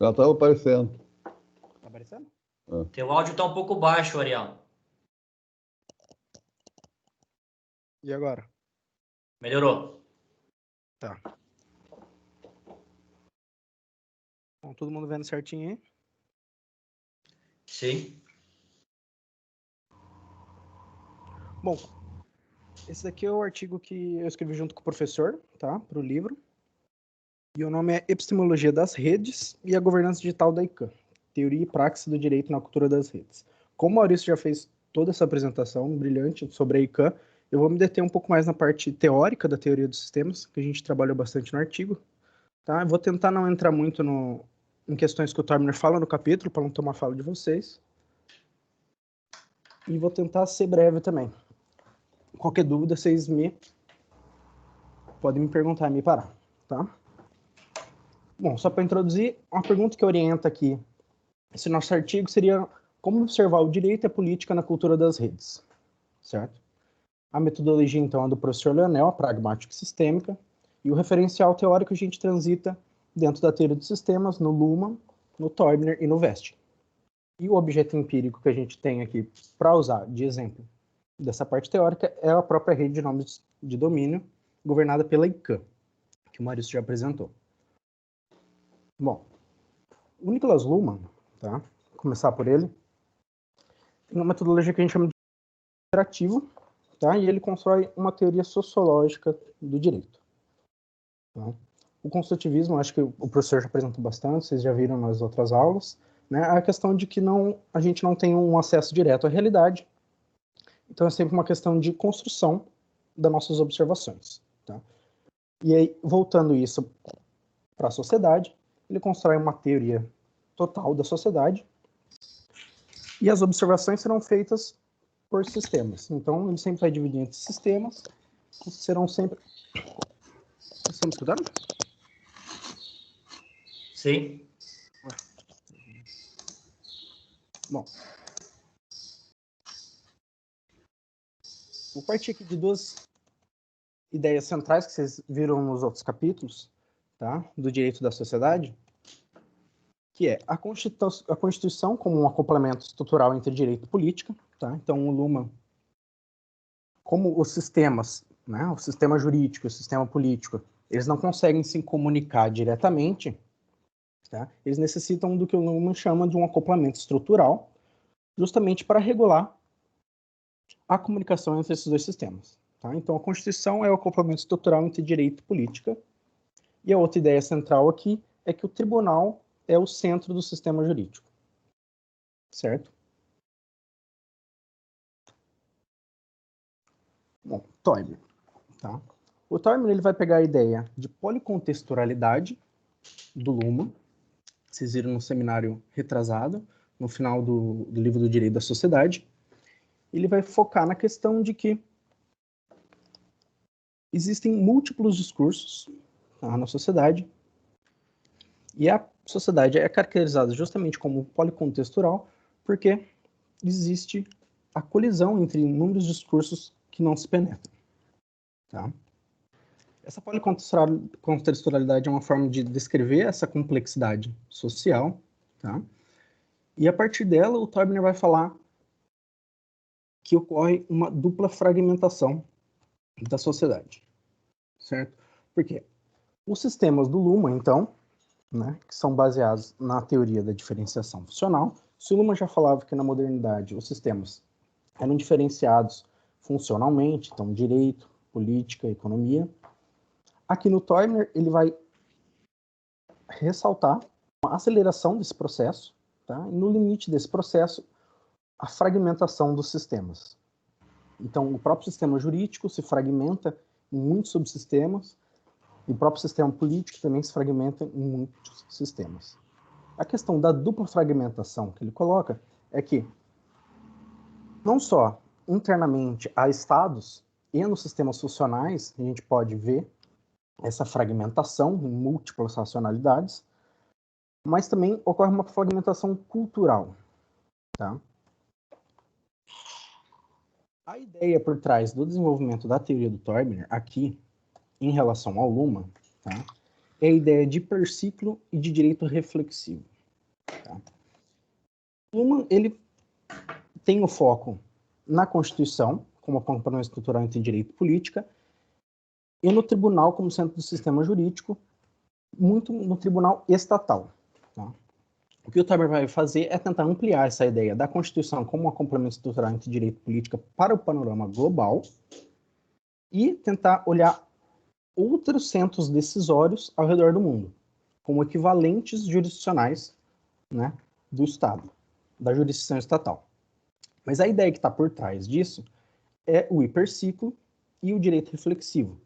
Já estava aparecendo. Tá aparecendo? Teu áudio está um pouco baixo, Ariel. E agora? Melhorou. Tá. Bom, todo mundo vendo certinho aí? Sim. Bom, esse daqui é o artigo que eu escrevi junto com o professor, tá? Para o livro. E o nome é Epistemologia das Redes e a Governança Digital da ICANN. Teoria e Praxis do Direito na Cultura das Redes. Como o Maurício já fez toda essa apresentação brilhante sobre a ICANN, eu vou me deter um pouco mais na parte teórica da teoria dos sistemas, que a gente trabalhou bastante no artigo. Tá? Eu vou tentar não entrar muito em questões que o Torbner fala no capítulo, para não tomar fala de vocês. E vou tentar ser breve também. Qualquer dúvida, vocês podem me perguntar e me parar. Tá? Bom, só para introduzir, uma pergunta que orienta aqui esse nosso artigo seria como observar o direito e a política na cultura das redes, certo? A metodologia, então, é do professor Leonel, a pragmática e sistêmica, e o referencial teórico a gente transita dentro da teoria dos sistemas, no Luhmann, no Torbner e no Vest. E o objeto empírico que a gente tem aqui para usar de exemplo dessa parte teórica é a própria rede de nomes de domínio governada pela ICANN, que o Maurício já apresentou. Bom, o Niklas Luhmann, tá? Vou começar por ele, tem uma metodologia que a gente chama de interativo, tá? E ele constrói uma teoria sociológica do direito. Tá? O construtivismo, acho que o professor já apresentou bastante, vocês já viram nas outras aulas, né? A questão de que a gente não tem um acesso direto à realidade, então é sempre uma questão de construção das nossas observações. Tá? E aí, voltando isso para a sociedade, ele constrói uma teoria total da sociedade e as observações serão feitas por sistemas. Então, ele sempre vai dividir entre sistemas, que serão sempre... Vocês estão me escutando? Sim. Bom. Vou partir aqui de duas ideias centrais que vocês viram nos outros capítulos, tá? Do direito da sociedade, que é a Constituição como um acoplamento estrutural entre direito e política, tá? Então, o Luhmann, como os sistemas, né, o sistema jurídico, o sistema político, eles não conseguem se comunicar diretamente, tá? Eles necessitam do que o Luhmann chama de um acoplamento estrutural, justamente para regular a comunicação entre esses dois sistemas. Tá? Então, a Constituição é o acoplamento estrutural entre direito e política, e a outra ideia central aqui é que o tribunal é o centro do sistema jurídico. Certo? Bom, Torbner. Tá? O Torbner ele vai pegar a ideia de policontextualidade do Luhmann, vocês viram no seminário retrasado, no final do livro do Direito da Sociedade. Ele vai focar na questão de que existem múltiplos discursos, tá, na sociedade, e a sociedade é caracterizada justamente como policontextual porque existe a colisão entre inúmeros discursos que não se penetram. Tá? Essa policontextualidade é uma forma de descrever essa complexidade social, tá? E a partir dela o Torbner vai falar que ocorre uma dupla fragmentação da sociedade, certo? Porque os sistemas do Luhmann, então, né, que são baseados na teoria da diferenciação funcional, se o Luhmann já falava que na modernidade os sistemas eram diferenciados funcionalmente, então direito, política, economia. Aqui no Teubner, ele vai ressaltar uma aceleração desse processo, tá? E no limite desse processo, a fragmentação dos sistemas. Então, o próprio sistema jurídico se fragmenta em muitos subsistemas, e o próprio sistema político também se fragmenta em muitos sistemas. A questão da dupla fragmentação que ele coloca é que não só internamente há estados e nos sistemas funcionais a gente pode ver essa fragmentação em múltiplas racionalidades, mas também ocorre uma fragmentação cultural. Tá? A ideia por trás do desenvolvimento da teoria do Teubner, aqui, em relação ao Luhmann, tá? É a ideia de hiperciclo e de direito reflexivo. Tá? Luhmann, ele tem o foco na Constituição, como acompanhamento estrutural entre direito e política, e no tribunal como centro do sistema jurídico, muito no tribunal estatal. Tá? O que o Teubner vai fazer é tentar ampliar essa ideia da Constituição como um complemento estrutural entre direito e política para o panorama global e tentar olhar outros centros decisórios ao redor do mundo, como equivalentes jurisdicionais, né, do Estado, da jurisdição estatal. Mas a ideia que está por trás disso é o hiperciclo e o direito reflexivo.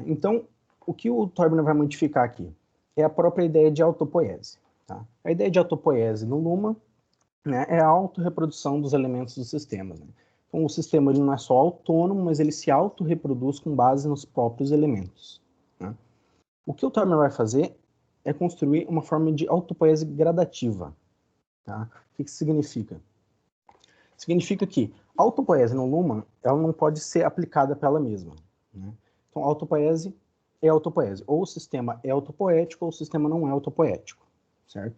Então, o que o Teubner vai modificar aqui é a própria ideia de autopoiese. Tá? A ideia de autopoiese no Luhmann, né, é a autorreprodução dos elementos dos sistemas. Né? Então, o sistema ele não é só autônomo, mas ele se autorreproduz com base nos próprios elementos. Né? O que o Teubner vai fazer é construir uma forma de autopoiese gradativa. Tá? O que isso significa? Significa que a autopoiese no Luhmann ela não pode ser aplicada para ela mesma. Né? Então, a autopoiese é autopoiese. Ou o sistema é autopoético, ou o sistema não é autopoético. Certo?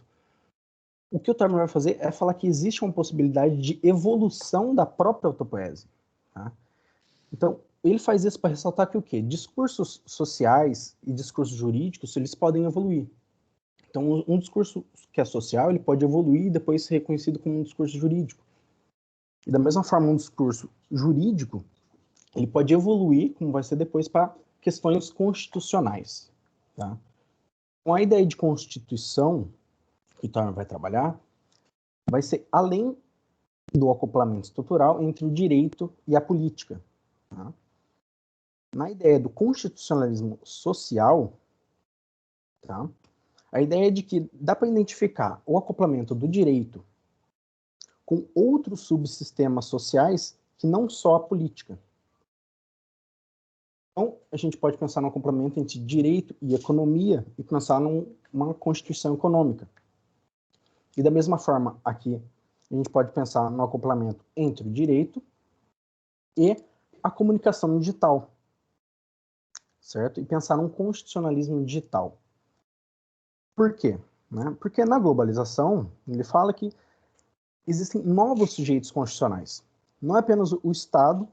O que o Teubner vai fazer é falar que existe uma possibilidade de evolução da própria autopoiese. Tá? Então, ele faz isso para ressaltar que o quê? Discursos sociais e discursos jurídicos, eles podem evoluir. Então, um discurso que é social, ele pode evoluir e depois ser reconhecido como um discurso jurídico. E da mesma forma, um discurso jurídico, ele pode evoluir, como vai ser depois, para questões constitucionais. Tá? Com a ideia de constituição, que o Teubner vai trabalhar, vai ser além do acoplamento estrutural entre o direito e a política. Tá? Na ideia do constitucionalismo social, tá? A ideia é de que dá para identificar o acoplamento do direito com outros subsistemas sociais que não só a política. Então, a gente pode pensar no acoplamento entre direito e economia e pensar numa constituição econômica. E da mesma forma, aqui, a gente pode pensar no acoplamento entre o direito e a comunicação digital, certo? E pensar num constitucionalismo digital. Por quê? Né? Porque na globalização, ele fala que existem novos sujeitos constitucionais. Não é apenas o Estado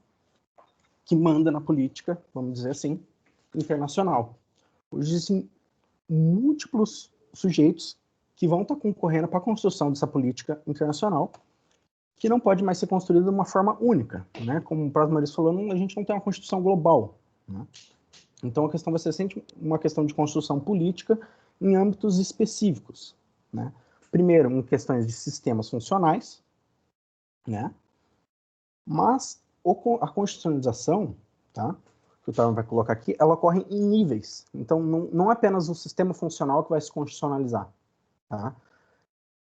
que manda na política, vamos dizer assim, internacional. Hoje existem múltiplos sujeitos que vão estar concorrendo para a construção dessa política internacional, que não pode mais ser construída de uma forma única. Né? Como o Prado Maurício falou, a gente não tem uma constituição global. Né? Então a questão vai ser sempre uma questão de construção política em âmbitos específicos. Né? Primeiro, em questões de sistemas funcionais, né? Mas a constitucionalização, tá? Que o Teubner vai colocar aqui, ela ocorre em níveis. Então, não é apenas o sistema funcional que vai se constitucionalizar. Tá?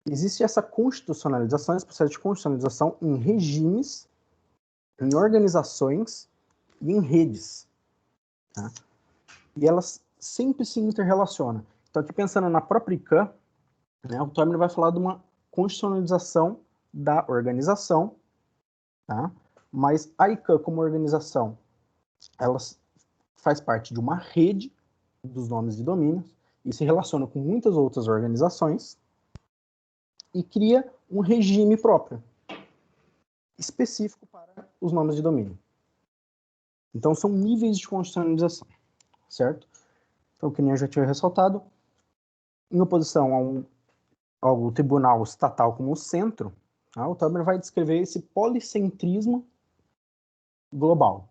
Existe essa constitucionalização, esse processo de constitucionalização em regimes, em organizações e em redes. Tá? E elas sempre se interrelacionam. Então, aqui pensando na própria ICANN, né, o Teubner vai falar de uma constitucionalização da organização, tá? Mas a ICANN, como organização, ela faz parte de uma rede dos nomes de domínio e se relaciona com muitas outras organizações e cria um regime próprio, específico para os nomes de domínio. Então, são níveis de constitucionalização, certo? Então, que nem eu já tinha ressaltado, em oposição ao tribunal estatal como centro, Tá? O Torbner vai descrever esse policentrismo global.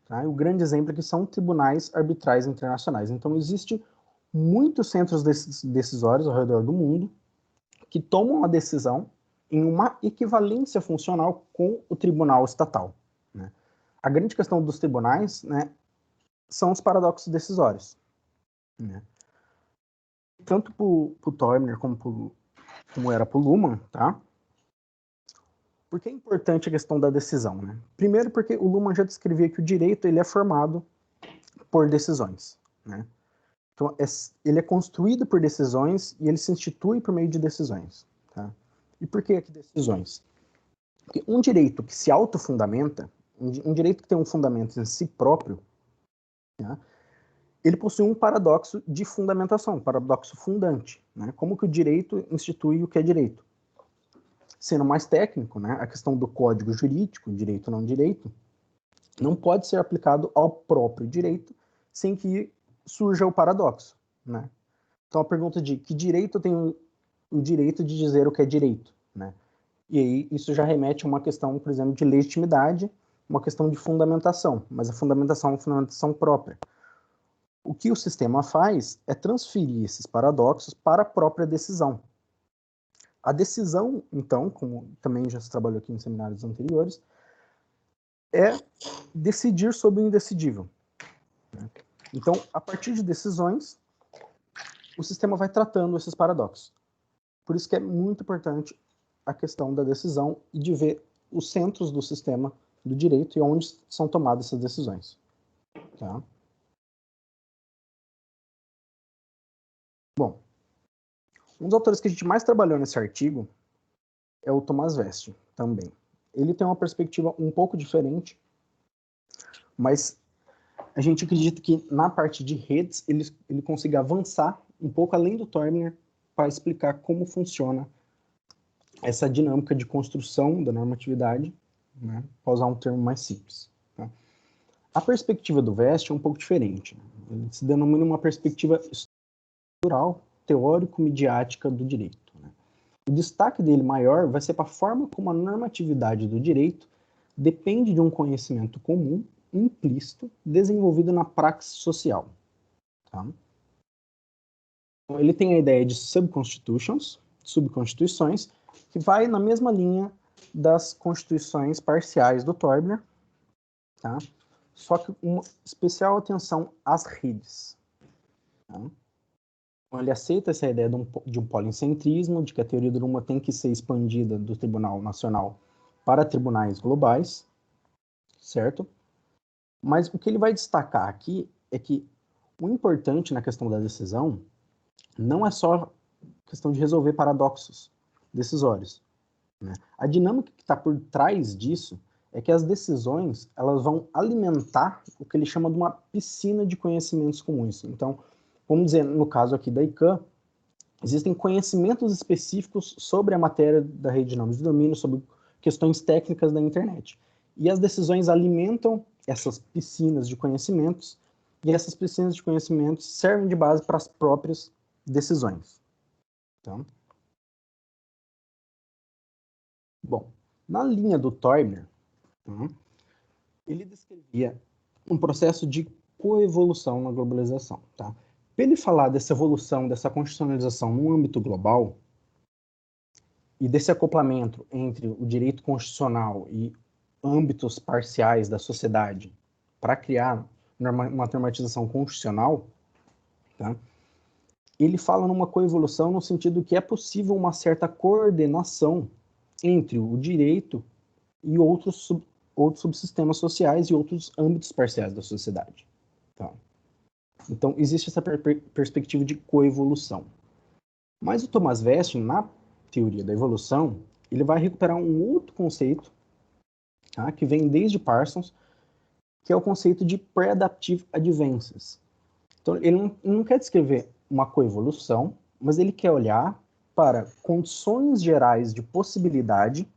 Tá? E o grande exemplo é que são tribunais arbitrais internacionais. Então, existe muitos centros decisórios ao redor do mundo que tomam a decisão em uma equivalência funcional com o tribunal estatal. Né? A grande questão dos tribunais, né, são os paradoxos decisórios. Né? Tanto para o Torbner como era para o Luhmann, tá? Por que é importante a questão da decisão? Né? Primeiro porque o Luhmann já descrevia que o direito ele é formado por decisões. Né? Então, ele é construído por decisões e ele se institui por meio de decisões. Tá? E por que decisões? Porque um direito que se autofundamenta, um direito que tem um fundamento em si próprio, né, ele possui um paradoxo de fundamentação, um paradoxo fundante. Né? Como que o direito institui o que é direito? Sendo mais técnico, né, a questão do código jurídico, direito não direito, não pode ser aplicado ao próprio direito sem que surja o paradoxo. Né? Então a pergunta de que direito tem o direito de dizer o que é direito? Né? E aí isso já remete a uma questão, por exemplo, de legitimidade, uma questão de fundamentação, mas a fundamentação é uma fundamentação própria. O que o sistema faz é transferir esses paradoxos para a própria decisão. A decisão, então, como também já se trabalhou aqui em seminários anteriores, é decidir sobre o indecidível. Então, a partir de decisões, o sistema vai tratando esses paradoxos. Por isso que é muito importante a questão da decisão e de ver os centros do sistema do direito e onde são tomadas essas decisões. Tá? Bom, um dos autores que a gente mais trabalhou nesse artigo é o Thomas West, também. Ele tem uma perspectiva um pouco diferente, mas a gente acredita que na parte de redes ele consiga avançar um pouco além do Torbner para explicar como funciona essa dinâmica de construção da normatividade, né, para usar um termo mais simples. Tá? A perspectiva do West é um pouco diferente. Ele se denomina uma perspectiva estrutural, teórico-midiática do direito. Né? O destaque dele maior vai ser para a forma como a normatividade do direito depende de um conhecimento comum, implícito, desenvolvido na praxis social. Tá? Então, ele tem a ideia de subconstitutions, subconstituições, que vai na mesma linha das constituições parciais do Torbner, tá? Só que uma especial atenção às redes. Tá? Então, ele aceita essa ideia de um policentrismo, de que a teoria do Luhmann tem que ser expandida do Tribunal Nacional para tribunais globais, certo? Mas o que ele vai destacar aqui é que o importante na questão da decisão não é só questão de resolver paradoxos decisórios. Né? A dinâmica que está por trás disso é que as decisões elas vão alimentar o que ele chama de uma piscina de conhecimentos comuns. Então, vamos dizer, no caso aqui da ICANN, existem conhecimentos específicos sobre a matéria da rede de nomes de domínio, sobre questões técnicas da internet. E as decisões alimentam essas piscinas de conhecimentos, e essas piscinas de conhecimentos servem de base para as próprias decisões. Então, bom, na linha do Torbner, ele descrevia um processo de coevolução na globalização. Tá? Para ele falar dessa evolução, dessa constitucionalização no âmbito global, e desse acoplamento entre o direito constitucional e âmbitos parciais da sociedade para criar uma normatização constitucional, tá? Ele fala numa coevolução no sentido que é possível uma certa coordenação entre o direito e outros subsistemas sociais e outros âmbitos parciais da sociedade. Tá? Então, existe essa perspectiva de coevolução. Mas o Thomas West, na teoria da evolução, ele vai recuperar um outro conceito, tá, que vem desde Parsons, que é o conceito de pre-adaptive advances. Então, ele não quer descrever uma coevolução, mas ele quer olhar para condições gerais de possibilidade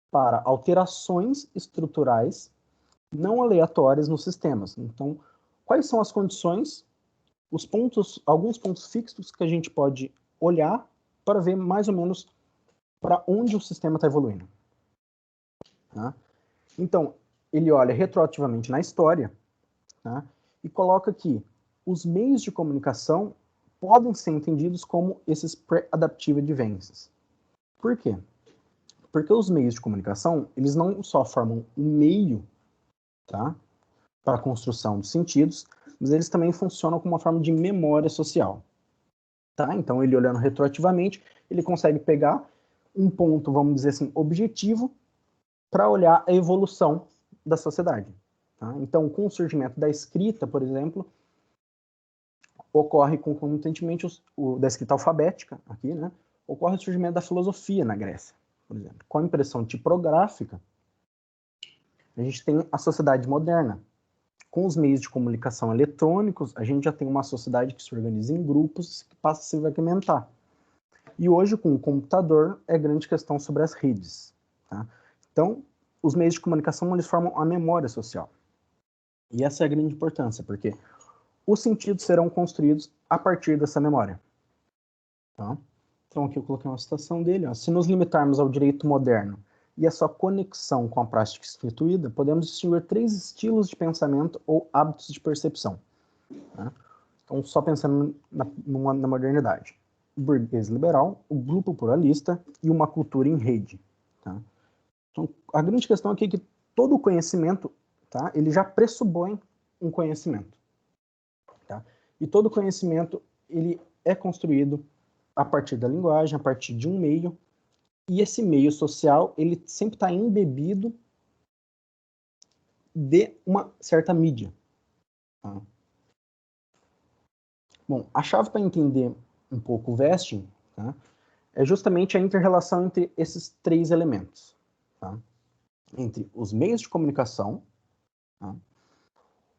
para alterações estruturais não aleatórias nos sistemas. Então, quais são as condições, alguns pontos fixos que a gente pode olhar para ver mais ou menos para onde o sistema está evoluindo. Tá? Então, ele olha retroativamente na história, tá? E coloca que os meios de comunicação podem ser entendidos como esses pre-adaptive advances. Por quê? Porque os meios de comunicação, eles não só formam um meio, tá, para a construção dos sentidos, mas eles também funcionam como uma forma de memória social. Tá? Então, ele olhando retroativamente, ele consegue pegar um ponto, vamos dizer assim, objetivo, para olhar a evolução da sociedade. Tá? Então, com o surgimento da escrita, por exemplo, ocorre concomitantemente da escrita alfabética, aqui, né? Ocorre o surgimento da filosofia na Grécia, por exemplo. Com a impressão tipográfica, a gente tem a sociedade moderna. Com os meios de comunicação eletrônicos, a gente já tem uma sociedade que se organiza em grupos, que passa a se fragmentar. E hoje, com o computador, é grande questão sobre as redes. Tá? Então, os meios de comunicação, eles formam a memória social. E essa é a grande importância, porque os sentidos serão construídos a partir dessa memória. Tá? Então, aqui eu coloquei uma citação dele. Ó. Se nos limitarmos ao direito moderno e a sua conexão com a prática instituída, podemos distinguir 3 estilos de pensamento ou hábitos de percepção. Tá? Então, só pensando na modernidade. O burguês liberal, o grupo pluralista e uma cultura em rede. Tá? Então, a grande questão aqui é que todo conhecimento, tá, ele já pressupõe um conhecimento. Tá? E todo conhecimento ele é construído a partir da linguagem, a partir de um meio, e esse meio social ele sempre está embebido de uma certa mídia. Tá? Bom, a chave para entender um pouco o vesting, tá, é justamente a inter-relação entre esses 3 elementos. Tá? Entre os meios de comunicação, tá,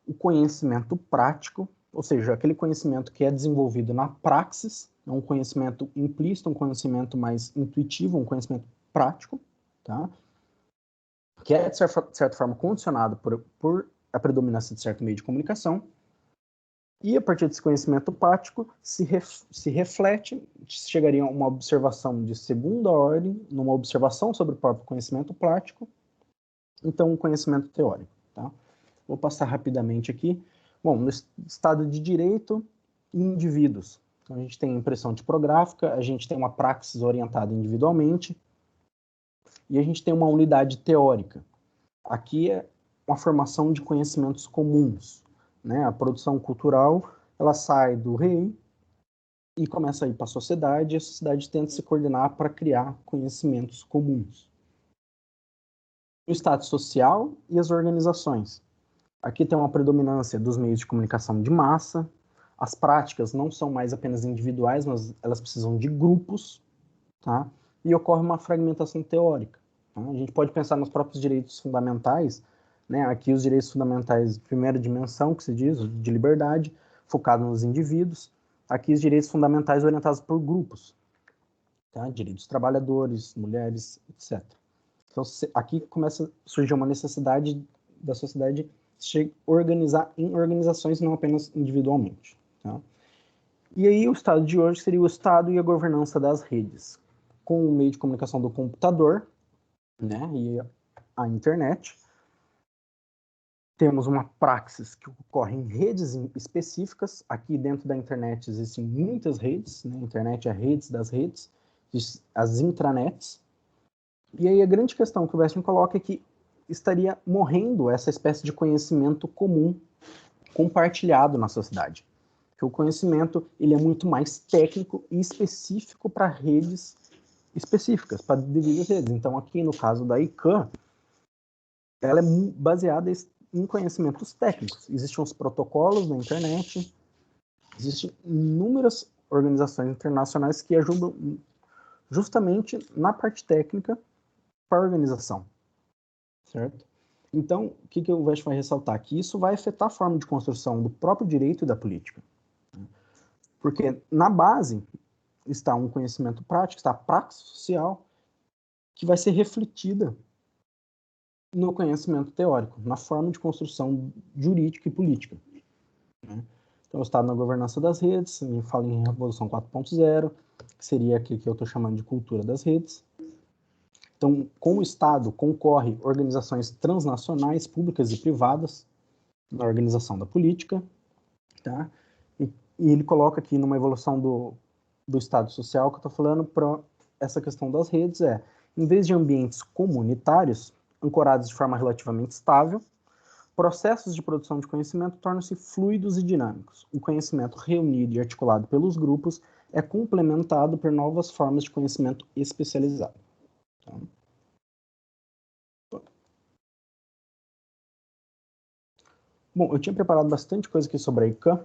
o conhecimento prático, ou seja, aquele conhecimento que é desenvolvido na praxis, é um conhecimento implícito, um conhecimento mais intuitivo, um conhecimento prático, tá? Que é, de certa forma, condicionado por a predominância de certo meio de comunicação, e a partir desse conhecimento prático se reflete, chegaria a uma observação de segunda ordem, numa observação sobre o próprio conhecimento prático, então um conhecimento teórico. Tá? Vou passar rapidamente aqui. Bom, no Estado de Direito e indivíduos. Então, a gente tem impressão tipográfica, a gente tem uma praxis orientada individualmente, e a gente tem uma unidade teórica. Aqui é uma formação de conhecimentos comuns. Né? A produção cultural, ela sai do rei e começa a ir para a sociedade, e a sociedade tenta se coordenar para criar conhecimentos comuns. O Estado social e as organizações. Aqui tem uma predominância dos meios de comunicação de massa, as práticas não são mais apenas individuais, mas elas precisam de grupos, tá? E ocorre uma fragmentação teórica. Tá? A gente pode pensar nos próprios direitos fundamentais, né? Aqui os direitos fundamentais de primeira dimensão, que se diz, de liberdade, focado nos indivíduos. Aqui os direitos fundamentais orientados por grupos, tá? Direitos dos trabalhadores, mulheres, etc. Então, aqui começa a surgir uma necessidade da sociedade se organizar em organizações, não apenas individualmente. Tá? E aí o estado de hoje seria o estado e a governança das redes, com o meio de comunicação do computador, né, e a internet. Temos uma praxis que ocorre em redes específicas. Aqui dentro da internet existem muitas redes, né? A internet é redes das redes, as intranets. E aí a grande questão que o Vesting coloca é que estaria morrendo essa espécie de conhecimento comum compartilhado na sociedade. Porque o conhecimento ele é muito mais técnico e específico para redes específicas, para devidas redes. Então, aqui no caso da ICANN, ela é baseada em conhecimentos técnicos. Existem os protocolos na internet, existem inúmeras organizações internacionais que ajudam justamente na parte técnica para a organização. Certo? Então, o que o Vesting vai ressaltar? Que isso vai afetar a forma de construção do próprio direito e da política. Porque na base está um conhecimento prático, está a praxis social, que vai ser refletida no conhecimento teórico, na forma de construção jurídica e política. Então, o Estado na governança das redes, a gente fala em Revolução 4.0, que seria aqui que eu estou chamando de cultura das redes. Então, com o Estado, concorre organizações transnacionais, públicas e privadas, na organização da política, tá? E ele coloca aqui numa evolução do Estado social que eu estou falando para essa questão das redes em vez de ambientes comunitários, ancorados de forma relativamente estável, processos de produção de conhecimento tornam-se fluidos e dinâmicos. O conhecimento reunido e articulado pelos grupos é complementado por novas formas de conhecimento especializado. Tá? Bom, eu tinha preparado bastante coisa aqui sobre a ICANN,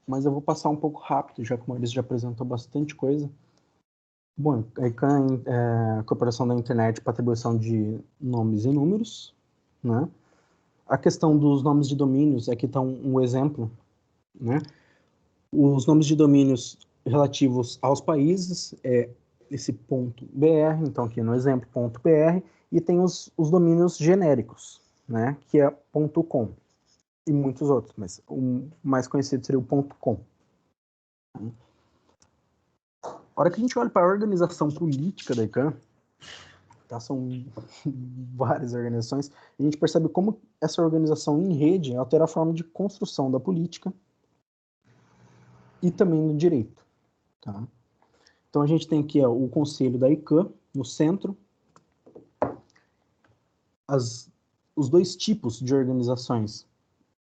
mas eu vou passar um pouco rápido, já que o Maurício já apresentou bastante coisa. Bom, a ICANN é a Corporação da Internet para Atribuição de Nomes e Números, né? A questão dos nomes de domínios, aqui está um exemplo, né? Os nomes de domínios relativos aos países é esse .br, então aqui no exemplo .br, e tem os domínios genéricos, né? Que é .com. E muitos outros, mas o mais conhecido seria o .com. A hora que a gente olha para a organização política da ICANN, tá, são várias organizações, a gente percebe como essa organização em rede altera a forma de construção da política e também do direito. Tá? Então a gente tem aqui o conselho da ICANN no centro, os dois tipos de organizações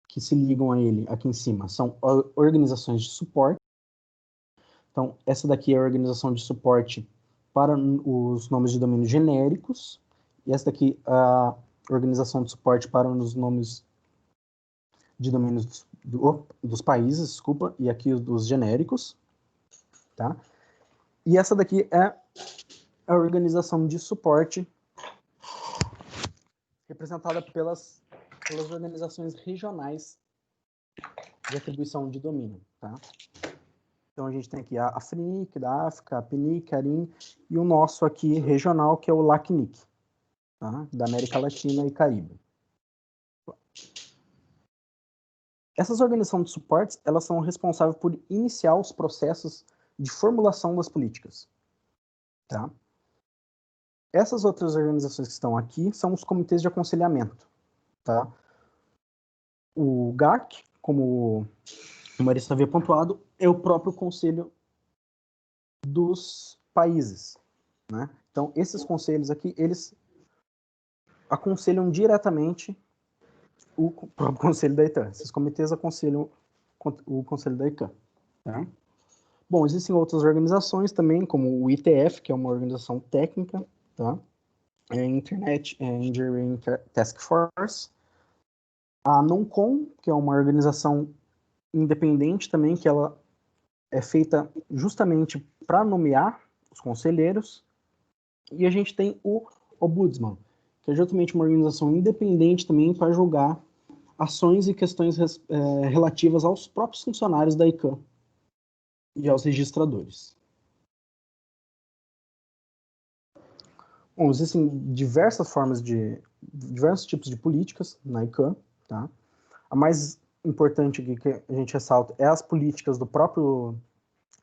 que se ligam a ele aqui em cima são organizações de suporte. Então, essa daqui é a organização de suporte para os nomes de domínio genéricos, e essa daqui é a organização de suporte para os nomes de domínios dos países, desculpa, e aqui os dos genéricos, tá? E essa daqui é a organização de suporte representada pelas organizações regionais de atribuição de domínio, tá? Então a gente tem aqui a FRINIC da África, a PNIC, a ARIN, e o nosso aqui regional, que é o LACNIC, tá? Da América Latina e Caribe. Essas organizações de suportes, elas são responsáveis por iniciar os processos de formulação das políticas, tá? Essas outras organizações que estão aqui são os comitês de aconselhamento, tá? O GAC, como o Marista havia pontuado, é o próprio conselho dos países, né? Então, esses conselhos aqui, eles aconselham diretamente o próprio conselho da ICANN. Esses comitês aconselham o conselho da ICANN, tá? Bom, existem outras organizações também, como o ITF, que é uma organização técnica, tá? Internet Engineering Task Force. A NONCOM, que é uma organização independente também, que ela é feita justamente para nomear os conselheiros. E a gente tem o Ombudsman, que é justamente uma organização independente também para julgar ações e questões relativas aos próprios funcionários da ICANN e aos registradores. Bom, existem diversos tipos de políticas na ICANN, tá? A mais importante aqui que a gente ressalta é as políticas do próprio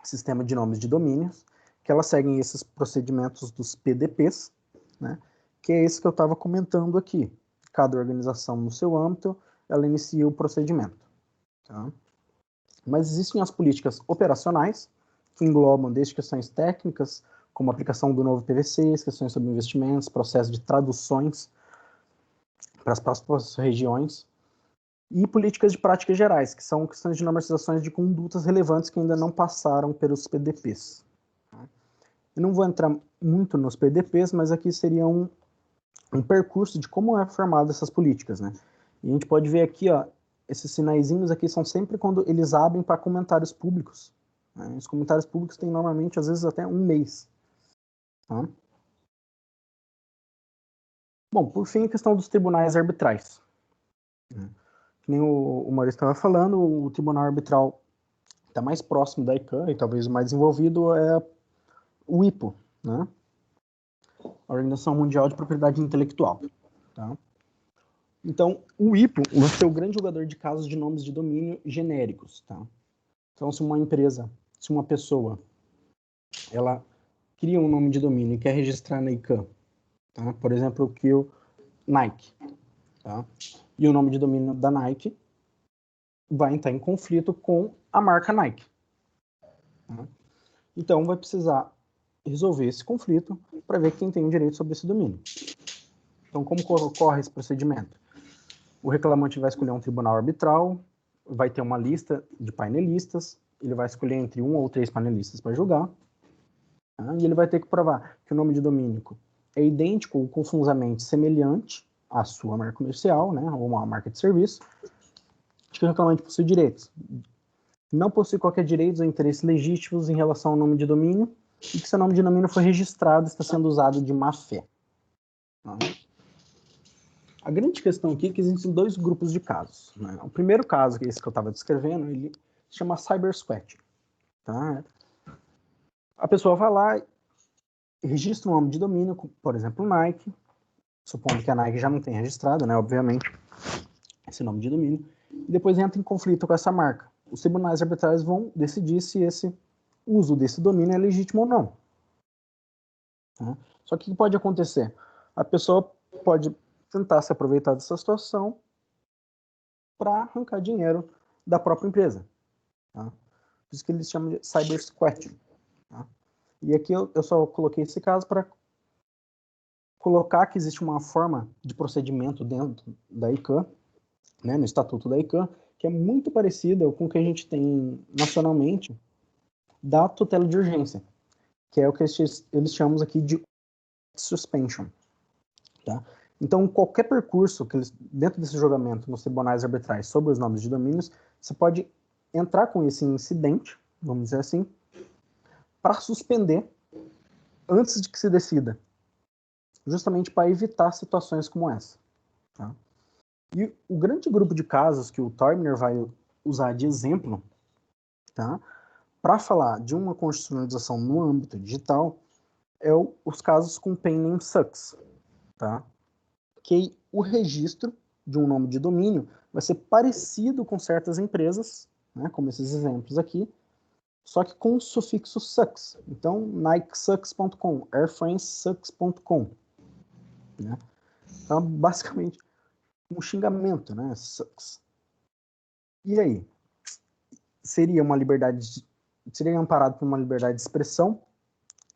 sistema de nomes de domínios, que elas seguem esses procedimentos dos PDPs, né? Que é esse que eu estava comentando aqui. Cada organização no seu âmbito, ela inicia o procedimento, tá? Mas existem as políticas operacionais, que englobam desde questões técnicas, como a aplicação do novo PVC, questões sobre investimentos, processo de traduções para as próximas regiões, e políticas de práticas gerais, que são questões de normatizações de condutas relevantes que ainda não passaram pelos PDPs. Eu não vou entrar muito nos PDPs, mas aqui seria um percurso de como é formado essas políticas, né? E a gente pode ver aqui, ó, esses sinaizinhos aqui são sempre quando eles abrem para comentários públicos, né? Os comentários públicos têm normalmente, às vezes, até um mês. Tá? Bom, por fim, a questão dos tribunais arbitrais. Que nem o Maurício estava falando, o tribunal arbitral está mais próximo da ICANN, e talvez o mais envolvido é o IPO, né? A Organização Mundial de Propriedade Intelectual. Tá? Então, o IPO vai ser o grande julgador de casos de nomes de domínio genéricos. Tá? Então, se uma empresa, se uma pessoa ela cria um nome de domínio e quer registrar na ICANN, tá? Por exemplo, que o Nike, tá? E o nome de domínio da Nike vai entrar em conflito com a marca Nike, tá? Então, vai precisar resolver esse conflito para ver quem tem o direito sobre esse domínio. Então, como ocorre esse procedimento? O reclamante vai escolher um tribunal arbitral, vai ter uma lista de painelistas, ele vai escolher entre 1 ou 3 panelistas para julgar, tá? E ele vai ter que provar que o nome de domínio é idêntico ou confusamente semelhante à sua marca comercial, né, ou uma marca de serviço, de que o reclamante possui direitos. Não possui qualquer direito ou interesses legítimos em relação ao nome de domínio e que seu nome de domínio foi registrado e está sendo usado de má fé. Tá? A grande questão aqui é que existem 2 grupos de casos, né? O primeiro caso, que é esse que eu estava descrevendo, ele se chama cybersquatting, tá? A pessoa vai lá e registra um nome de domínio, por exemplo, Nike, supondo que a Nike já não tenha registrado, né, obviamente, esse nome de domínio, e depois entra em conflito com essa marca. Os tribunais arbitrais vão decidir se esse uso desse domínio é legítimo ou não. Tá? Só que o que pode acontecer? A pessoa pode tentar se aproveitar dessa situação para arrancar dinheiro da própria empresa. Tá? Por isso que eles chamam de cybersquatting. Tá? E aqui eu só coloquei esse caso para colocar que existe uma forma de procedimento dentro da ICANN, né, no estatuto da ICANN, que é muito parecida com o que a gente tem nacionalmente da tutela de urgência, que é o que eles chamam aqui de suspension. Tá? Então, qualquer percurso que eles, dentro desse julgamento nos tribunais arbitrais sobre os nomes de domínios, você pode entrar com esse incidente, vamos dizer assim, para suspender antes de que se decida, justamente para evitar situações como essa. Tá? E o grande grupo de casos que o Teubner vai usar de exemplo, tá, para falar de uma constitucionalização no âmbito digital, é os casos com pen name sucks, tá? Que o registro de um nome de domínio vai ser parecido com certas empresas, né, como esses exemplos aqui, só que com o sufixo sucks. Então, nikesucks.com, airfrancesucks.com, né? Então, basicamente, um xingamento, né? Sucks. E aí? Seria amparado por uma liberdade de expressão?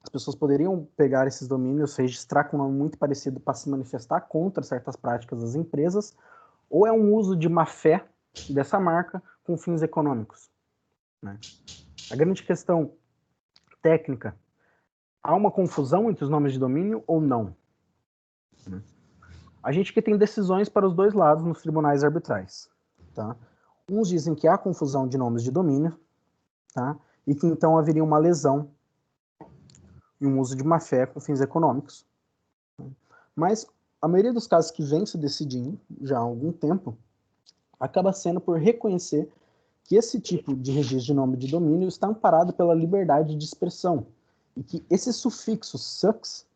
As pessoas poderiam pegar esses domínios, registrar com um nome muito parecido para se manifestar contra certas práticas das empresas? Ou é um uso de má fé dessa marca com fins econômicos? Né? A grande questão técnica, há uma confusão entre os nomes de domínio ou não? Né? A gente que tem decisões para os 2 lados nos tribunais arbitrais. Tá? Uns dizem que há confusão de nomes de domínio, tá? E que então haveria uma lesão e um uso de má-fé com fins econômicos. Mas a maioria dos casos que vem se decidindo já há algum tempo acaba sendo por reconhecer que esse tipo de registro de nome de domínio está amparado pela liberdade de expressão e que esse sufixo sucks,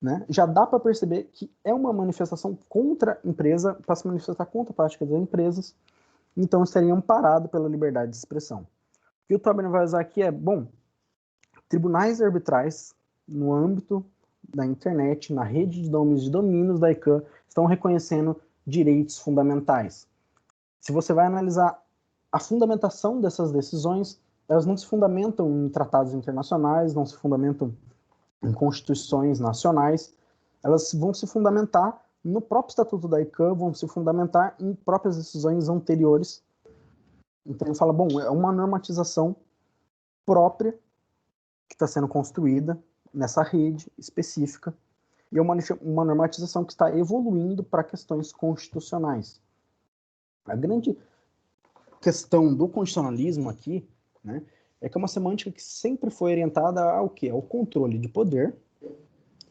né, já dá para perceber que é uma manifestação contra a empresa, para se manifestar contra a prática das empresas, então estaria amparado pela liberdade de expressão. O que o Teubner vai usar aqui é, bom, tribunais arbitrais no âmbito da internet, na rede de nomes de domínios da ICANN, estão reconhecendo direitos fundamentais. Se você vai analisar a fundamentação dessas decisões, elas não se fundamentam em tratados internacionais, não se fundamentam em constituições nacionais, elas vão se fundamentar no próprio estatuto da ICANN, vão se fundamentar em próprias decisões anteriores. Então ele fala, bom, é uma normatização própria que está sendo construída nessa rede específica e é uma normatização que está evoluindo para questões constitucionais. A grande questão do constitucionalismo aqui, né, é que é uma semântica que sempre foi orientada ao quê? Ao controle de poder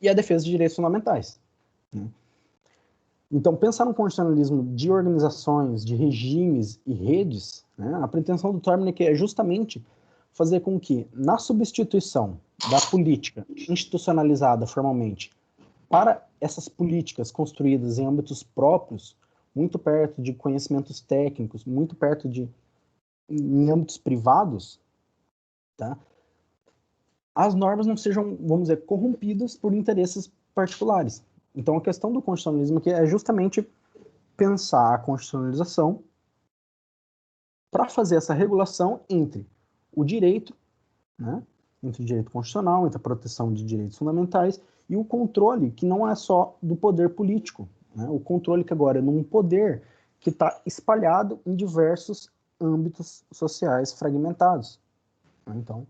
e à defesa de direitos fundamentais. Né? Então, pensar no constitucionalismo de organizações, de regimes e redes, né, a pretensão do Teubner é justamente fazer com que, na substituição da política institucionalizada formalmente para essas políticas construídas em âmbitos próprios, muito perto de conhecimentos técnicos, muito perto em âmbitos privados, tá? as normas não sejam, vamos dizer, corrompidas por interesses particulares. Então, a questão do constitucionalismo aqui é justamente pensar a constitucionalização para fazer essa regulação entre o direito, né, entre o direito constitucional, entre a proteção de direitos fundamentais e o controle, que não é só do poder político, né, o controle que agora é num poder que está espalhado em diversos âmbitos sociais fragmentados. Então,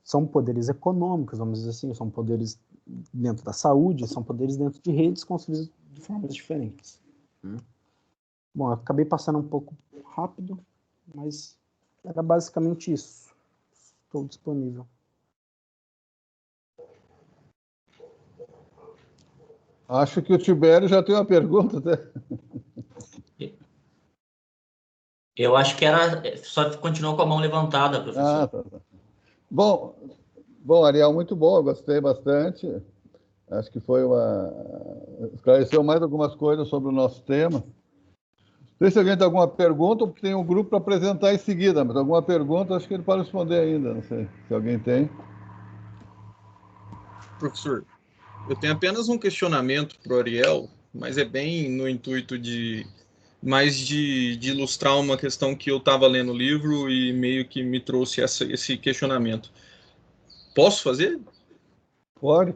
são poderes econômicos, vamos dizer assim, são poderes dentro da saúde, são poderes dentro de redes construídas de formas diferentes. Bom, eu acabei passando um pouco rápido, mas era basicamente isso. Estou disponível. Acho que o Tibério já tem uma pergunta, até. Eu acho que era só continuou com a mão levantada, professor. Tá. Bom, Ariel, muito bom, eu gostei bastante. Acho que esclareceu mais algumas coisas sobre o nosso tema. Não sei se alguém tem alguma pergunta, porque tem um grupo para apresentar em seguida, mas alguma pergunta, acho que ele pode responder ainda, não sei se alguém tem. Professor, eu tenho apenas um questionamento para o Ariel, mas é bem no intuito de ilustrar uma questão que eu estava lendo o livro e meio que me trouxe esse questionamento. Posso fazer? Pode.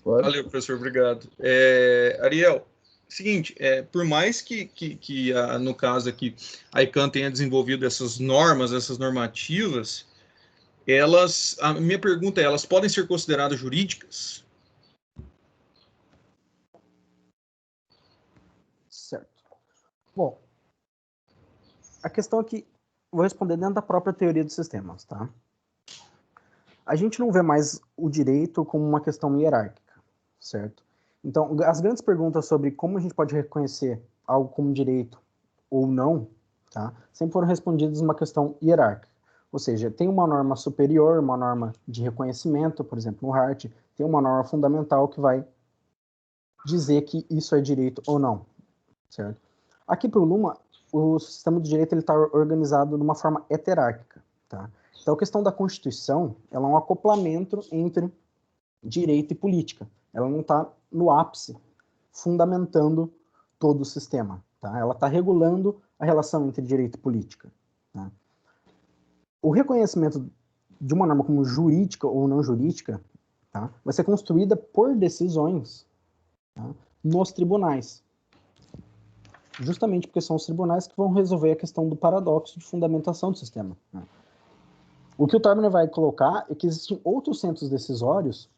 Valeu, professor, obrigado. Ariel, seguinte, por mais que no caso aqui, a ICANN tenha desenvolvido essas normas, essas normativas, a minha pergunta é, elas podem ser consideradas jurídicas? Certo. Bom, a questão aqui, vou responder dentro da própria teoria dos sistemas, tá? A gente não vê mais o direito como uma questão hierárquica, certo? Então, as grandes perguntas sobre como a gente pode reconhecer algo como direito ou não, tá? Sempre foram respondidas numa questão hierárquica. Ou seja, tem uma norma superior, uma norma de reconhecimento, por exemplo, no Hart, tem uma norma fundamental que vai dizer que isso é direito ou não, certo? Aqui para o Luma, o sistema de direito está organizado de uma forma heterárquica, tá? Então, a questão da Constituição, ela é um acoplamento entre direito e política. Ela não está no ápice, fundamentando todo o sistema, tá? Ela está regulando a relação entre direito e política, tá? O reconhecimento de uma norma como jurídica ou não jurídica, tá, vai ser construída por decisões, tá, nos tribunais. Justamente porque são os tribunais que vão resolver a questão do paradoxo de fundamentação do sistema, né? O que o Torbner vai colocar é que existem outros centros decisórios,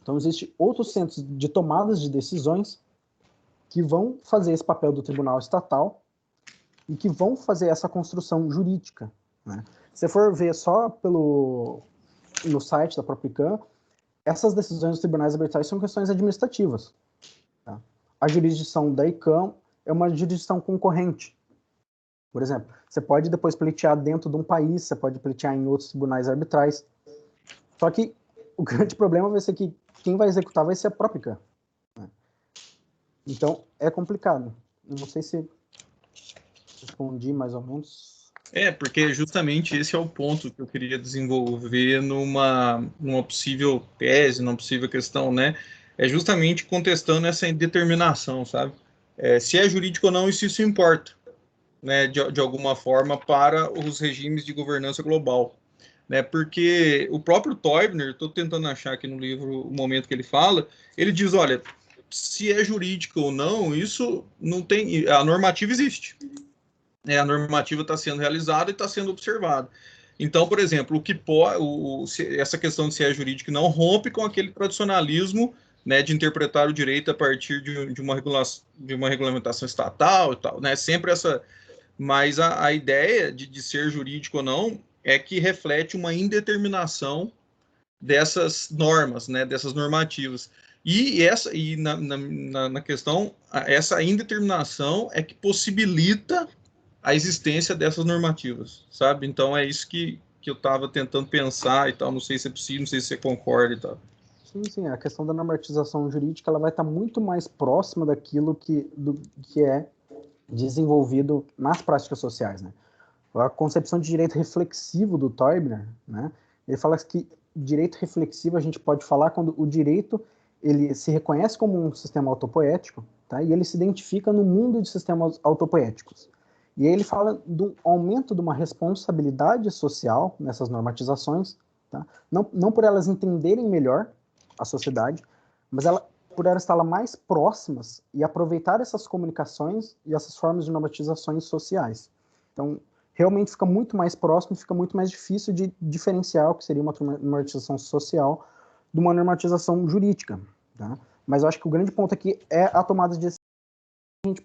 então existem outros centros de tomadas de decisões que vão fazer esse papel do tribunal estatal e que vão fazer essa construção jurídica, né? Se você for ver só no site da própria ICANN, essas decisões dos tribunais arbitrais são questões administrativas, tá? A jurisdição da ICANN é uma jurisdição concorrente. Por exemplo, você pode depois pleitear dentro de um país, você pode pleitear em outros tribunais arbitrais. Só que o grande problema vai ser que quem vai executar vai ser a própria ICANN, né? Então, é complicado. Não sei se respondi mais ou menos. Porque justamente esse é o ponto que eu queria desenvolver numa possível tese, numa possível questão, né? É justamente contestando essa indeterminação, sabe? Se é jurídico ou não, isso importa, né? De alguma forma para os regimes de governança global, né? Porque o próprio Torbner, estou tentando achar aqui no livro o momento que ele fala, ele diz, olha, se é jurídico ou não, isso não tem... A normativa existe. A normativa está sendo realizada e está sendo observada. Então, por exemplo, essa questão de se é jurídico não rompe com aquele tradicionalismo, né, de interpretar o direito a partir de uma regulamentação estatal e tal, né? Sempre essa... Mas a ideia de ser jurídico ou não é que reflete uma indeterminação dessas normas, né, dessas normativas. Na questão, essa indeterminação é que possibilita a existência dessas normativas, sabe? Então é isso que eu estava tentando pensar e tal, não sei se é possível, não sei se você concorda e tal. Sim, a questão da normatização jurídica ela vai estar muito mais próxima daquilo que é desenvolvido nas práticas sociais, né? A concepção de direito reflexivo do Torbner, né? Ele fala que direito reflexivo a gente pode falar quando o direito ele se reconhece como um sistema autopoético, tá? E ele se identifica no mundo de sistemas autopoéticos. E aí ele fala do aumento de uma responsabilidade social nessas normatizações, tá? Não por elas entenderem melhor a sociedade, mas por elas estar mais próximas e aproveitar essas comunicações e essas formas de normatizações sociais. Então, realmente fica muito mais próximo, fica muito mais difícil de diferenciar o que seria uma normatização social de uma normatização jurídica, tá? Mas eu acho que o grande ponto aqui é a tomada de decisão. A gente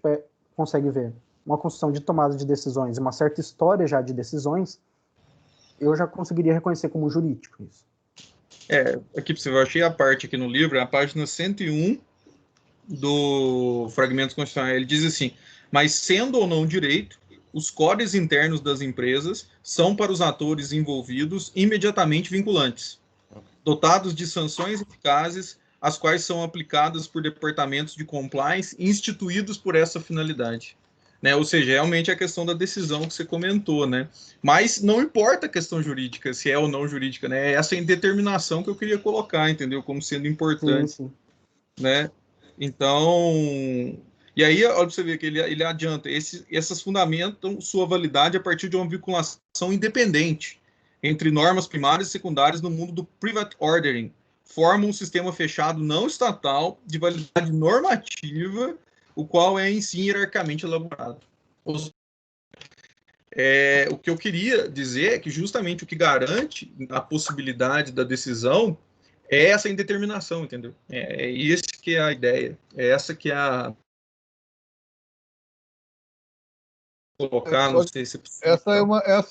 consegue ver uma construção de tomada de decisões, uma certa história já de decisões, eu já conseguiria reconhecer como jurídico isso. Aqui, eu achei a parte aqui no livro, a página 101 do Fragmentos Constitucionais, ele diz assim: mas sendo ou não direito, os códigos internos das empresas são para os atores envolvidos imediatamente vinculantes, dotados de sanções eficazes, as quais são aplicadas por departamentos de compliance instituídos por essa finalidade. Né? Ou seja, realmente a questão da decisão que você comentou, né? Mas não importa a questão jurídica, se é ou não jurídica, né? É essa indeterminação que eu queria colocar, entendeu? Como sendo importante, sim. Né? Então, e aí, olha para você ver que ele adianta, essas fundamentam sua validade a partir de uma vinculação independente entre normas primárias e secundárias no mundo do private ordering, formam um sistema fechado não estatal de validade normativa, o qual é em si hierarquicamente elaborado. O que eu queria dizer é que justamente o que garante a possibilidade da decisão é essa indeterminação, entendeu? É isso que é a ideia, é essa que é a... colocar, não sei se... Essa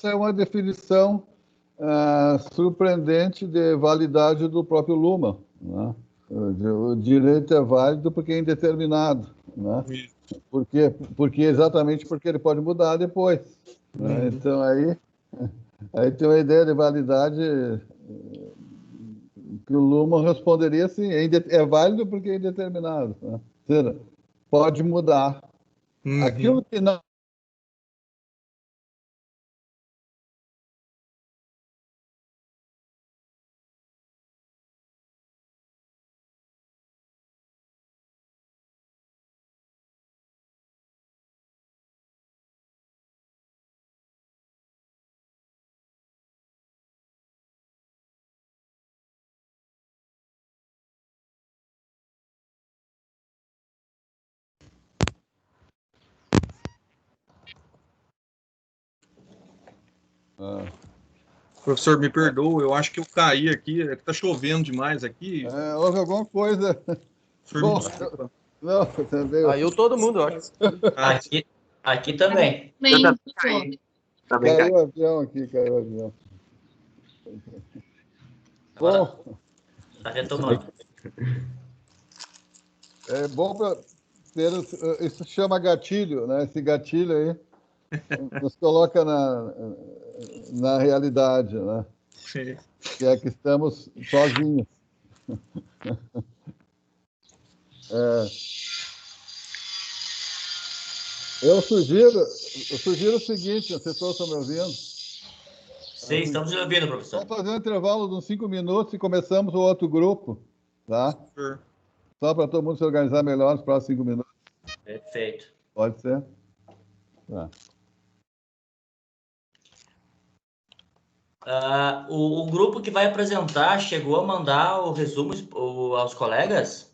é uma definição surpreendente de validade do próprio Luhmann, né? O direito é válido porque é indeterminado, né? Exatamente porque ele pode mudar depois, né? Então aí tem uma ideia de validade que o Luhmann responderia assim: é válido porque é indeterminado, né? Ou seja, pode mudar. Aquilo que não... Professor, me perdoa, eu acho que eu caí aqui, é que tá chovendo demais aqui. Houve alguma coisa... Bom, não, também... Caiu todo mundo, eu acho. Aqui também. Caiu o avião aqui, caiu o avião. Bom, Está retomando. é bom para ter... Isso chama gatilho, né? Esse gatilho aí nos coloca na realidade, né? Sim. Que é que estamos sozinhos. Eu sugiro o seguinte, vocês todos estão me ouvindo? Sim, estamos te ouvindo, professor. Vamos fazer um intervalo de uns 5 minutos e começamos o outro grupo, tá? Sure. Só para todo mundo se organizar melhor nos próximos 5 minutos. Perfeito. Pode ser? Tá. O grupo que vai apresentar chegou a mandar o resumo aos colegas?